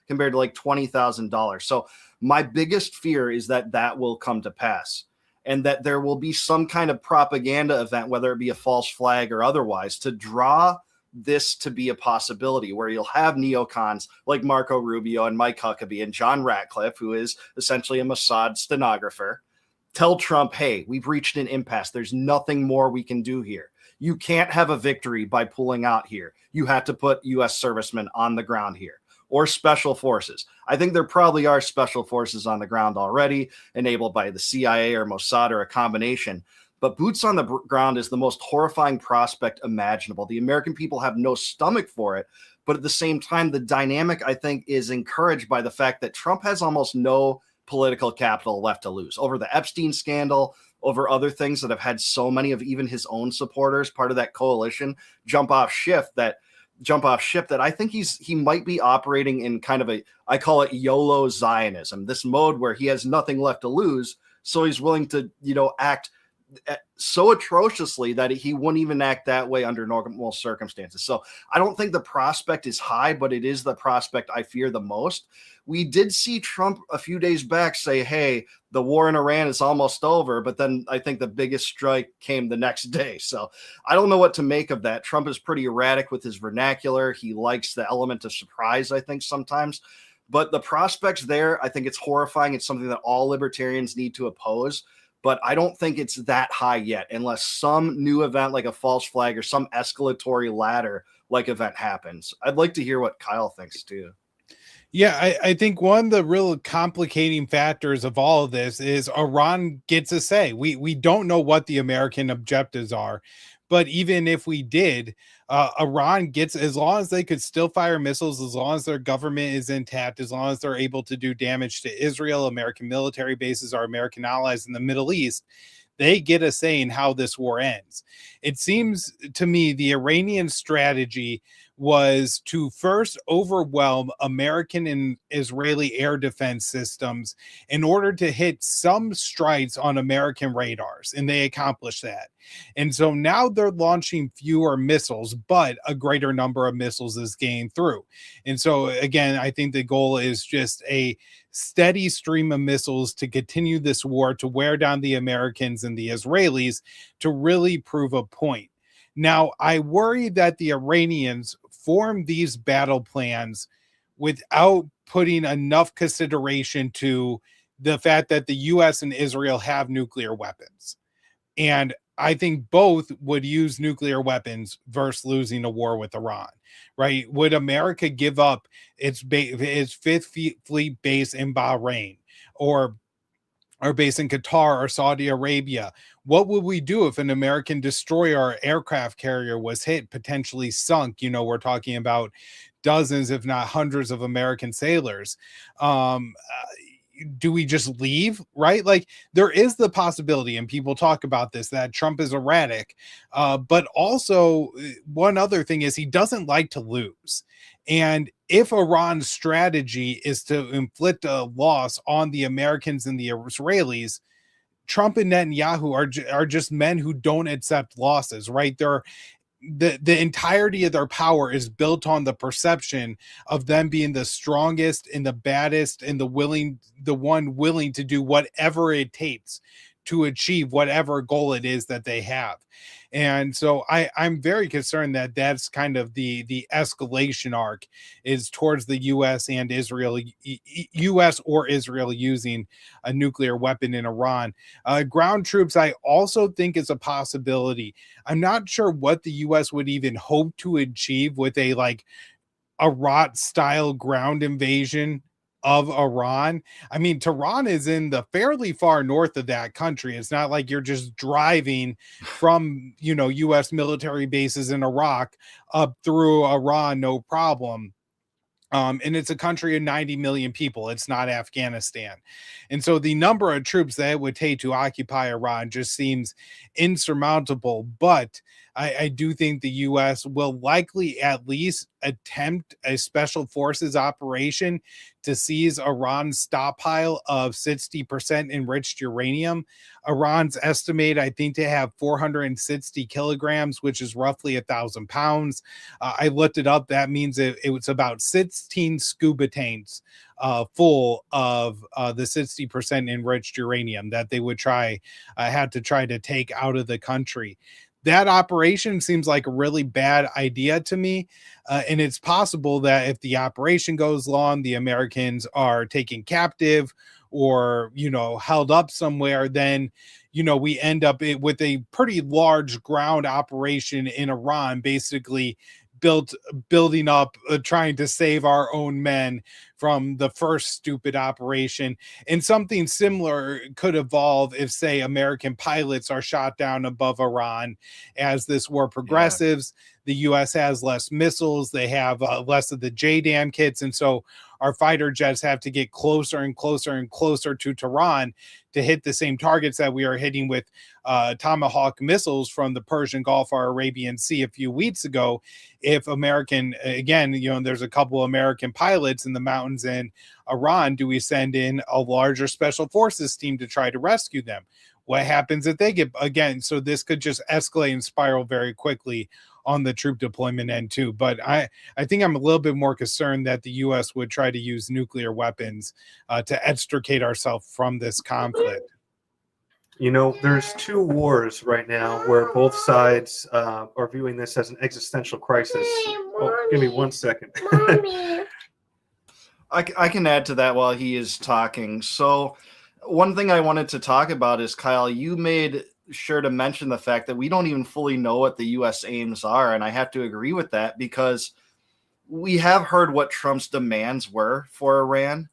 compared to like $20,000. So my biggest fear is that will come to pass and that there will be some kind of propaganda event, whether it be a false flag or otherwise, to draw this to be a possibility where you'll have neocons like Marco Rubio and Mike Huckabee and John Ratcliffe, who is essentially a Mossad stenographer, tell Trump, hey, we've reached an impasse. There's nothing more we can do here. You can't have a victory by pulling out here. You have to put U.S. servicemen on the ground here or special forces. I think there probably are special forces on the ground already, enabled by the CIA or Mossad or a combination. But boots on the ground is the most horrifying prospect imaginable. The American people have no stomach for it. But at the same time, the dynamic, I think, is encouraged by the fact that Trump has almost no political capital left to lose over the Epstein scandal, over other things that have had so many of even his own supporters, part of that coalition, jump off ship that I think he might be operating in kind of I call it YOLO Zionism, this mode where he has nothing left to lose. So he's willing to, act so atrociously that he wouldn't even act that way under normal circumstances. So I don't think the prospect is high, but it is the prospect I fear the most. We did see Trump a few days back say, hey, the war in Iran is almost over. But then I think the biggest strike came the next day. So I don't know what to make of that. Trump is pretty erratic with his vernacular. He likes the element of surprise, I think, sometimes. But the prospects there, I think it's horrifying. It's something that all libertarians need to oppose. But I don't think it's that high yet, unless some new event like a false flag or some escalatory ladder like event happens. I'd like to hear what Kyle thinks too. Yeah, I think one of the real complicating factors of all of this is Iran gets a say. We don't know what the American objectives are, but even if we did, Iran gets, as long as they could still fire missiles, as long as their government is intact, as long as they're able to do damage to Israel, American military bases, our American allies in the Middle East, they get a say in how this war ends. It seems to me the Iranian strategy was to first overwhelm American and Israeli air defense systems in order to hit some strikes on American radars, and they accomplished that. And so now they're launching fewer missiles, but a greater number of missiles is getting through. And so again, I think the goal is just a steady stream of missiles to continue this war, to wear down the Americans and the Israelis, to really prove a point. Now, I worry that the Iranians form these battle plans without putting enough consideration to the fact that the U.S. and Israel have nuclear weapons. And I think both would use nuclear weapons versus losing a war with Iran, right? Would America give up its Fifth Fleet base in Bahrain or base in Qatar or Saudi Arabia? What would we do if an American destroyer or aircraft carrier was hit, potentially sunk? We're talking about dozens, if not hundreds of American sailors. Do we just leave, right? Like, there is the possibility, and people talk about this, that Trump is erratic. But also, one other thing is he doesn't like to lose. And if Iran's strategy is to inflict a loss on the Americans and the Israelis, Trump and Netanyahu are just men who don't accept losses, right? the entirety of their power is built on the perception of them being the strongest and the baddest and the one willing to do whatever it takes to achieve whatever goal it is that they have. And so I'm very concerned that that's kind of the escalation arc is towards the US and Israel, US or Israel using a nuclear weapon in Iran. Ground troops, I also think is a possibility. I'm not sure what the US would even hope to achieve with a Iraq style ground invasion of Iran. I mean, Tehran is in the fairly far north of that country. It's not like you're just driving from, US military bases in Iraq up through Iran, no problem. And it's a country of 90 million people. It's not Afghanistan. And so the number of troops that it would take to occupy Iran just seems insurmountable. But I do think the U.S. will likely at least attempt a special forces operation to seize Iran's stockpile of 60% enriched uranium. Iran's estimated, I think, to have 460 kilograms, which is roughly 1,000 pounds. I looked it up. That means it was about 16 scuba tanks full of the 60% enriched uranium that they would had to try to take out of the country. That operation seems like a really bad idea to me. And it's possible that if the operation goes long, the Americans are taken captive or, held up somewhere, then, we end up with a pretty large ground operation in Iran, basically building up, trying to save our own men from the first stupid operation. And something similar could evolve if, say, American pilots are shot down above Iran as this war progresses. Yeah. The U.S. has less missiles. They have less of the JDAM kits. And so our fighter jets have to get closer and closer and closer to Tehran to hit the same targets that we are hitting with Tomahawk missiles from the Persian Gulf or Arabian Sea a few weeks ago. If American, again, there's a couple American pilots in the mountains in Iran, do we send in a larger special forces team to try to rescue them? What happens if they get, again, so this could just escalate and spiral very quickly on the troop deployment end too. But I think I'm a little bit more concerned that the U.S. would try to use nuclear weapons to extricate ourselves from this conflict. There's two wars right now where both sides are viewing this as an existential crisis. Give me 1 second. I can add to that while he is talking. So one thing I wanted to talk about is, Kyle, you made sure to mention the fact that we don't even fully know what the U.S. aims are. And I have to agree with that because we have heard what Trump's demands were for Iran.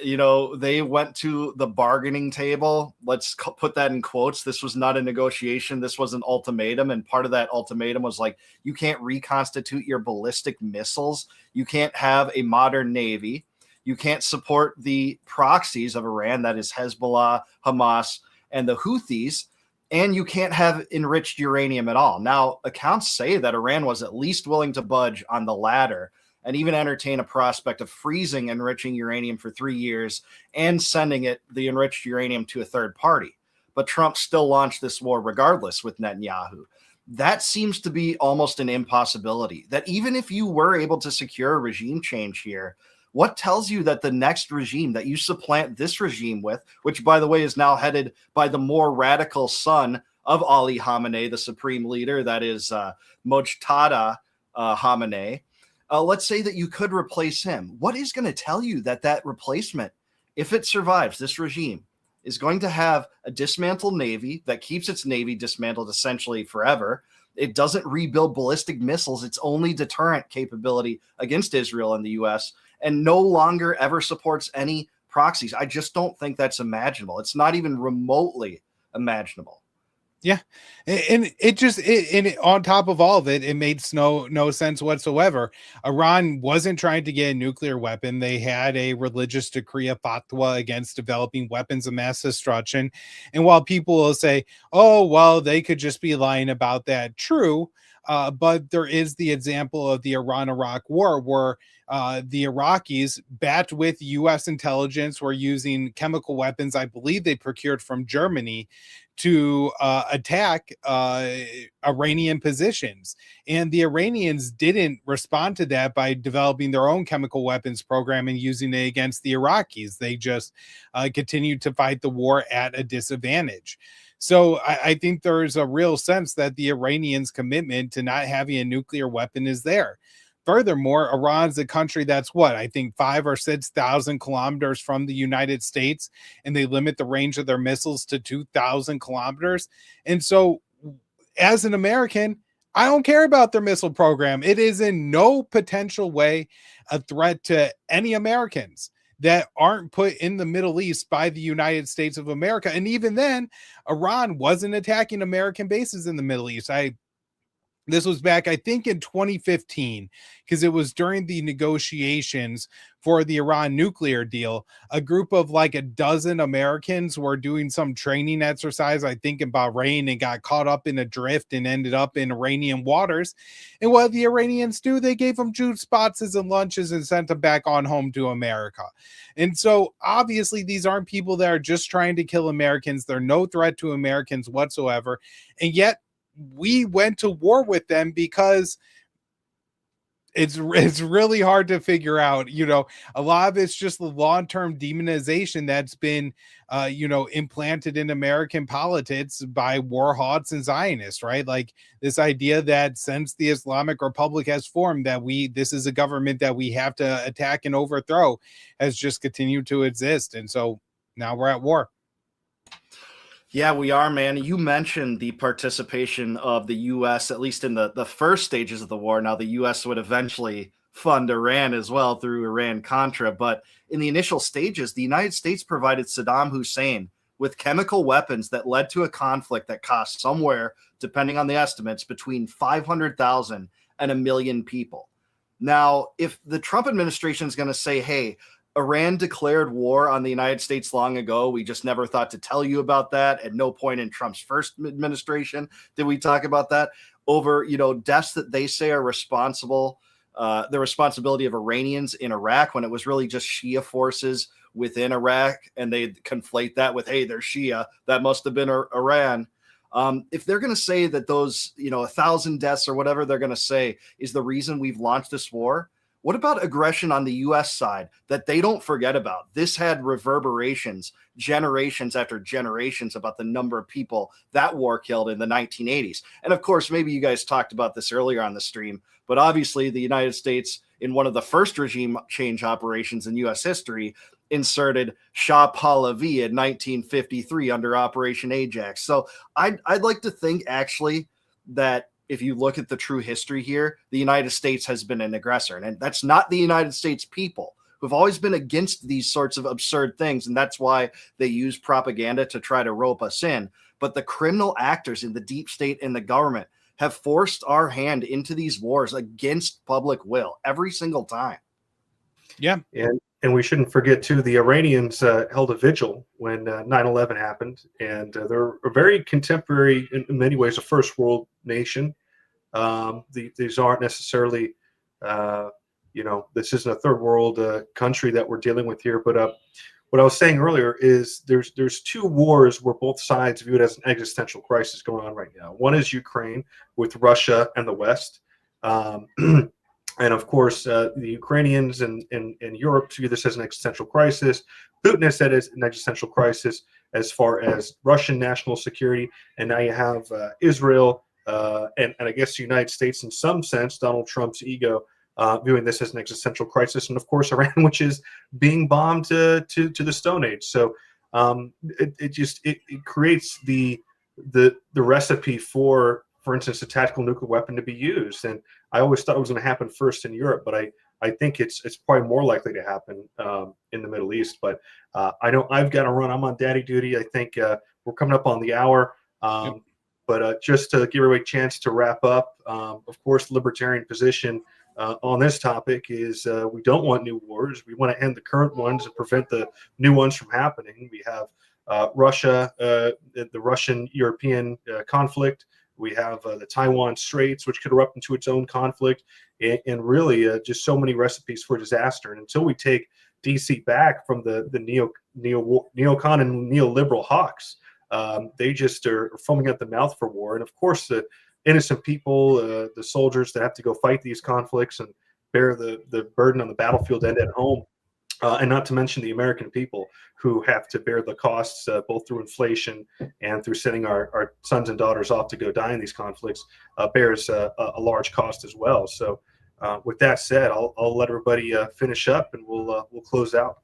They went to the bargaining table. Let's put that in quotes. This was not a negotiation. This was an ultimatum. And part of that ultimatum was you can't reconstitute your ballistic missiles. You can't have a modern navy. You can't support the proxies of Iran, that is Hezbollah, Hamas, and the Houthis. And you can't have enriched uranium at all. Now, accounts say that Iran was at least willing to budge on the latter and even entertain a prospect of freezing enriching uranium for 3 years and sending the enriched uranium to a third party. But Trump still launched this war regardless with Netanyahu. That seems to be almost an impossibility, that even if you were able to secure a regime change here, what tells you that the next regime that you supplant this regime with, which, by the way, is now headed by the more radical son of Ali Khamenei, the supreme leader, that is Mojtada Khamenei, let's say that you could replace him. What is going to tell you that replacement, if it survives this regime, is going to have a dismantled navy that keeps its navy dismantled essentially forever? It doesn't rebuild ballistic missiles, its only deterrent capability against Israel and the U.S., and no longer ever supports any proxies. I just don't think that's imaginable. It's not even remotely imaginable. Yeah. And on top of all of it, it makes no sense whatsoever. Iran wasn't trying to get a nuclear weapon. They had a religious decree, a fatwa against developing weapons of mass destruction. And while people will say, oh, well, they could just be lying about that. True. But there is the example of the Iran-Iraq war where the Iraqis, backed with U.S. intelligence, were using chemical weapons, I believe they procured from Germany, to attack Iranian positions. And the Iranians didn't respond to that by developing their own chemical weapons program and using it against the Iraqis. They just continued to fight the war at a disadvantage. So I think there's a real sense that the Iranians' commitment to not having a nuclear weapon is there. Furthermore, Iran's a country that's what, I think 5,000 or 6,000 kilometers from the United States, and they limit the range of their missiles to 2,000 kilometers. And so as an American, I don't care about their missile program. It is in no potential way a threat to any Americans that aren't put in the Middle East by the United States of America. And even then, Iran wasn't attacking American bases in the Middle East. This was back, I think, in 2015, because it was during the negotiations for the Iran nuclear deal. A group of like a dozen Americans were doing some training exercise, I think in Bahrain, and got caught up in a drift and ended up in Iranian waters. And what the Iranians do, they gave them juice boxes and lunches and sent them back on home to America. And so obviously these aren't people that are just trying to kill Americans. They're no threat to Americans whatsoever. And yet, we went to war with them because it's really hard to figure out. You know, a lot of it's just the long-term demonization that's been implanted in American politics by war hawks and Zionists, right? Like this idea that since the Islamic Republic has formed, that this is a government that we have to attack and overthrow, has just continued to exist. And so now we're at war. Yeah, we are, man. You mentioned the participation of the U.S., at least in the first stages of the war. Now, the U.S. would eventually fund Iran as well through Iran-Contra. But in the initial stages, the United States provided Saddam Hussein with chemical weapons that led to a conflict that cost somewhere, depending on the estimates, between 500,000 and 1 million people. Now, if the Trump administration is going to say, hey, Iran declared war on the United States long ago, we just never thought to tell you about that. At no point in Trump's first administration did we talk about that. Over, deaths that they say are responsible, the responsibility of Iranians in Iraq, when it was really just Shia forces within Iraq, and they conflate that with, hey, they're Shia, that must have been Iran. If they're going to say that those, 1,000 deaths or whatever they're going to say is the reason we've launched this war, what about aggression on the U.S. side that they don't forget about? This had reverberations, generations after generations, about the number of people that war killed in the 1980s. And of course, maybe you guys talked about this earlier on the stream, but obviously the United States, in one of the first regime change operations in U.S. history, inserted Shah Pahlavi in 1953 under Operation Ajax. So I'd like to think actually that if you look at the true history here, the United States has been an aggressor. And that's not the United States people who've always been against these sorts of absurd things. And that's why they use propaganda to try to rope us in. But the criminal actors in the deep state and the government have forced our hand into these wars against public will every single time. Yeah. And we shouldn't forget, too, the Iranians held a vigil when 9/11 happened. And they're a very contemporary, in many ways, a first world nation. These aren't necessarily, this isn't a third world country that we're dealing with here. But what I was saying earlier is there's two wars where both sides view it as an existential crisis going on right now. One is Ukraine with Russia and the West. And of course, the Ukrainians and Europe view this as an existential crisis. Putin has said it's an existential crisis as far as Russian national security. And now you have Israel and I guess the United States, in some sense, Donald Trump's ego, viewing this as an existential crisis. And of course, Iran, which is being bombed to the Stone Age. So it creates the recipe for instance, a tactical nuclear weapon to be used. And I always thought it was going to happen first in Europe, but I think it's probably more likely to happen in the Middle East. But I know I've got to run. I'm on daddy duty. I think we're coming up on the hour. But just to give everybody a chance to wrap up, of course, the libertarian position on this topic is we don't want new wars. We want to end the current ones and prevent the new ones from happening. We have Russia, the Russian-European conflict. We have the Taiwan Straits, which could erupt into its own conflict, and really just so many recipes for disaster. And until we take DC back from the neocon and neoliberal hawks, They just are foaming at the mouth for war. And of course, the innocent people, the soldiers that have to go fight these conflicts and bear the burden on the battlefield and at home, and not to mention the American people who have to bear the costs both through inflation and through sending our sons and daughters off to go die in these conflicts, bears a large cost as well. So with that said, I'll let everybody finish up, and we'll close out.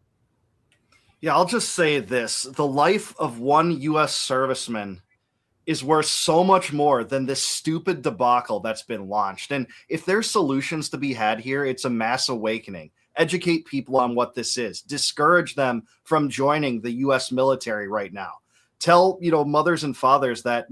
Yeah, I'll just say this. The life of one U.S. serviceman is worth so much more than this stupid debacle that's been launched. And if there's solutions to be had here, it's a mass awakening. Educate people on what this is. Discourage them from joining the U.S. military right now. Tell, mothers and fathers that,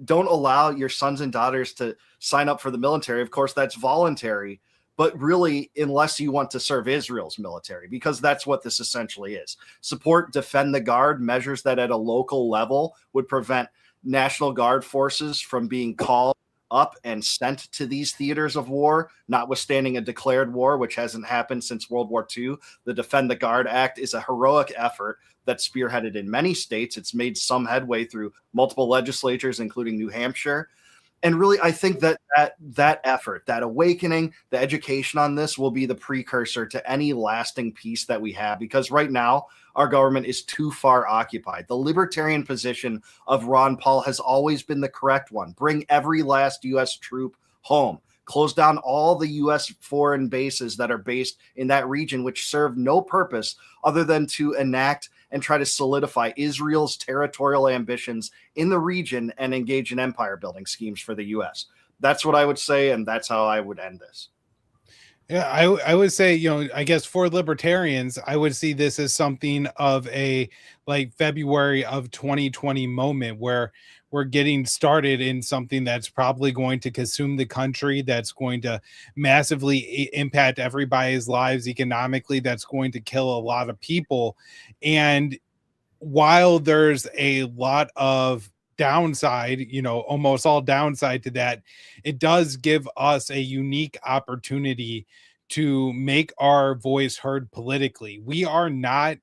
don't allow your sons and daughters to sign up for the military. Of course, that's voluntary, but really, unless you want to serve Israel's military, because that's what this essentially is. Support Defend the Guard, measures that at a local level would prevent National Guard forces from being called up and sent to these theaters of war, notwithstanding a declared war, which hasn't happened since World War II. The Defend the Guard Act is a heroic effort that's spearheaded in many states. It's made some headway through multiple legislatures, including New Hampshire. And really, I think that effort, that awakening, the education on this will be the precursor to any lasting peace that we have, because right now our government is too far occupied. The libertarian position of Ron Paul has always been the correct one. Bring every last U.S. troop home. Close down all the U.S. foreign bases that are based in that region, which serve no purpose other than to enact and try to solidify Israel's territorial ambitions in the region and engage in empire building schemes for the U.S. That's what I would say, and that's how I would end this. Yeah, I would say, I guess for libertarians, I would see this as something of a February of 2020 moment where we're getting started in something that's probably going to consume the country, that's going to massively impact everybody's lives economically, that's going to kill a lot of people. And while there's a lot of downside, almost all downside to that, it does give us a unique opportunity to make our voice heard politically. We are not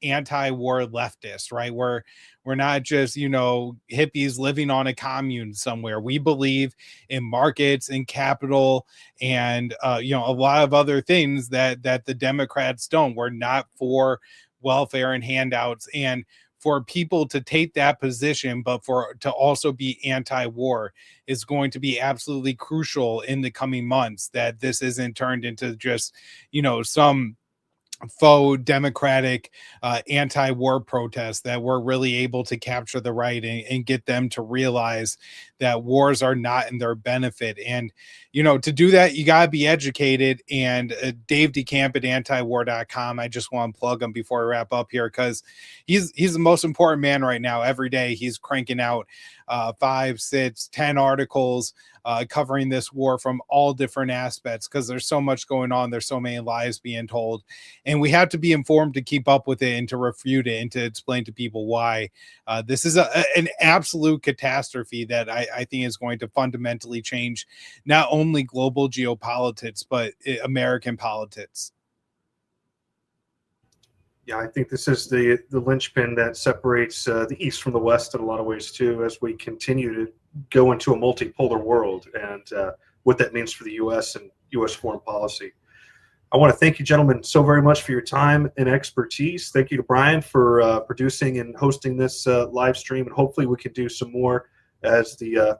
anti-war leftists, right? We're not just, hippies living on a commune somewhere. We believe in markets and capital and, a lot of other things that the Democrats don't. We're not for welfare and handouts. And for people to take that position, but to also be anti-war is going to be absolutely crucial in the coming months, that this isn't turned into just, some faux democratic anti-war protests, that we're really able to capture the right and get them to realize that wars are not in their benefit. And to do that, you got to be educated. And Dave DeCamp at antiwar.com, I just want to plug him before I wrap up here, because he's the most important man right now. Every day he's cranking out 5, 6, 10 articles covering this war from all different aspects, because there's so much going on. There's so many lies being told, and we have to be informed to keep up with it and to refute it and to explain to people why this is an absolute catastrophe that I think is going to fundamentally change not only global geopolitics, but American politics. Yeah, I think this is the linchpin that separates the East from the West in a lot of ways too, as we continue to go into a multipolar world, and what that means for the U.S. and U.S. foreign policy. I want to thank you, gentlemen, so very much for your time and expertise. Thank you to Brian for producing and hosting this live stream, and hopefully we can do some more as the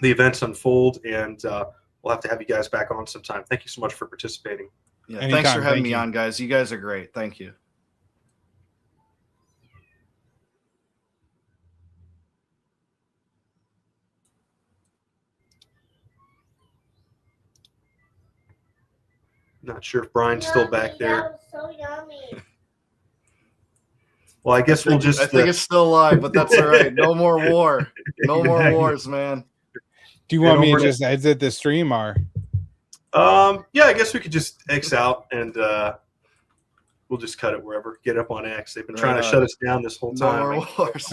the events unfold, and we'll have to have you guys back on sometime. Thank you so much for participating. Yeah, thanks for having me on, guys. You guys are great. Thank you. Not sure if Brian's still back there. That was so yummy. Well, I guess we'll just... I think it's still live, but that's all right. No more war. No more wars, man. Do you want me to just exit the stream, or? Yeah, I guess we could just X out, and we'll just cut it wherever. Get up on X. They've been trying to shut us down this whole time. No more wars.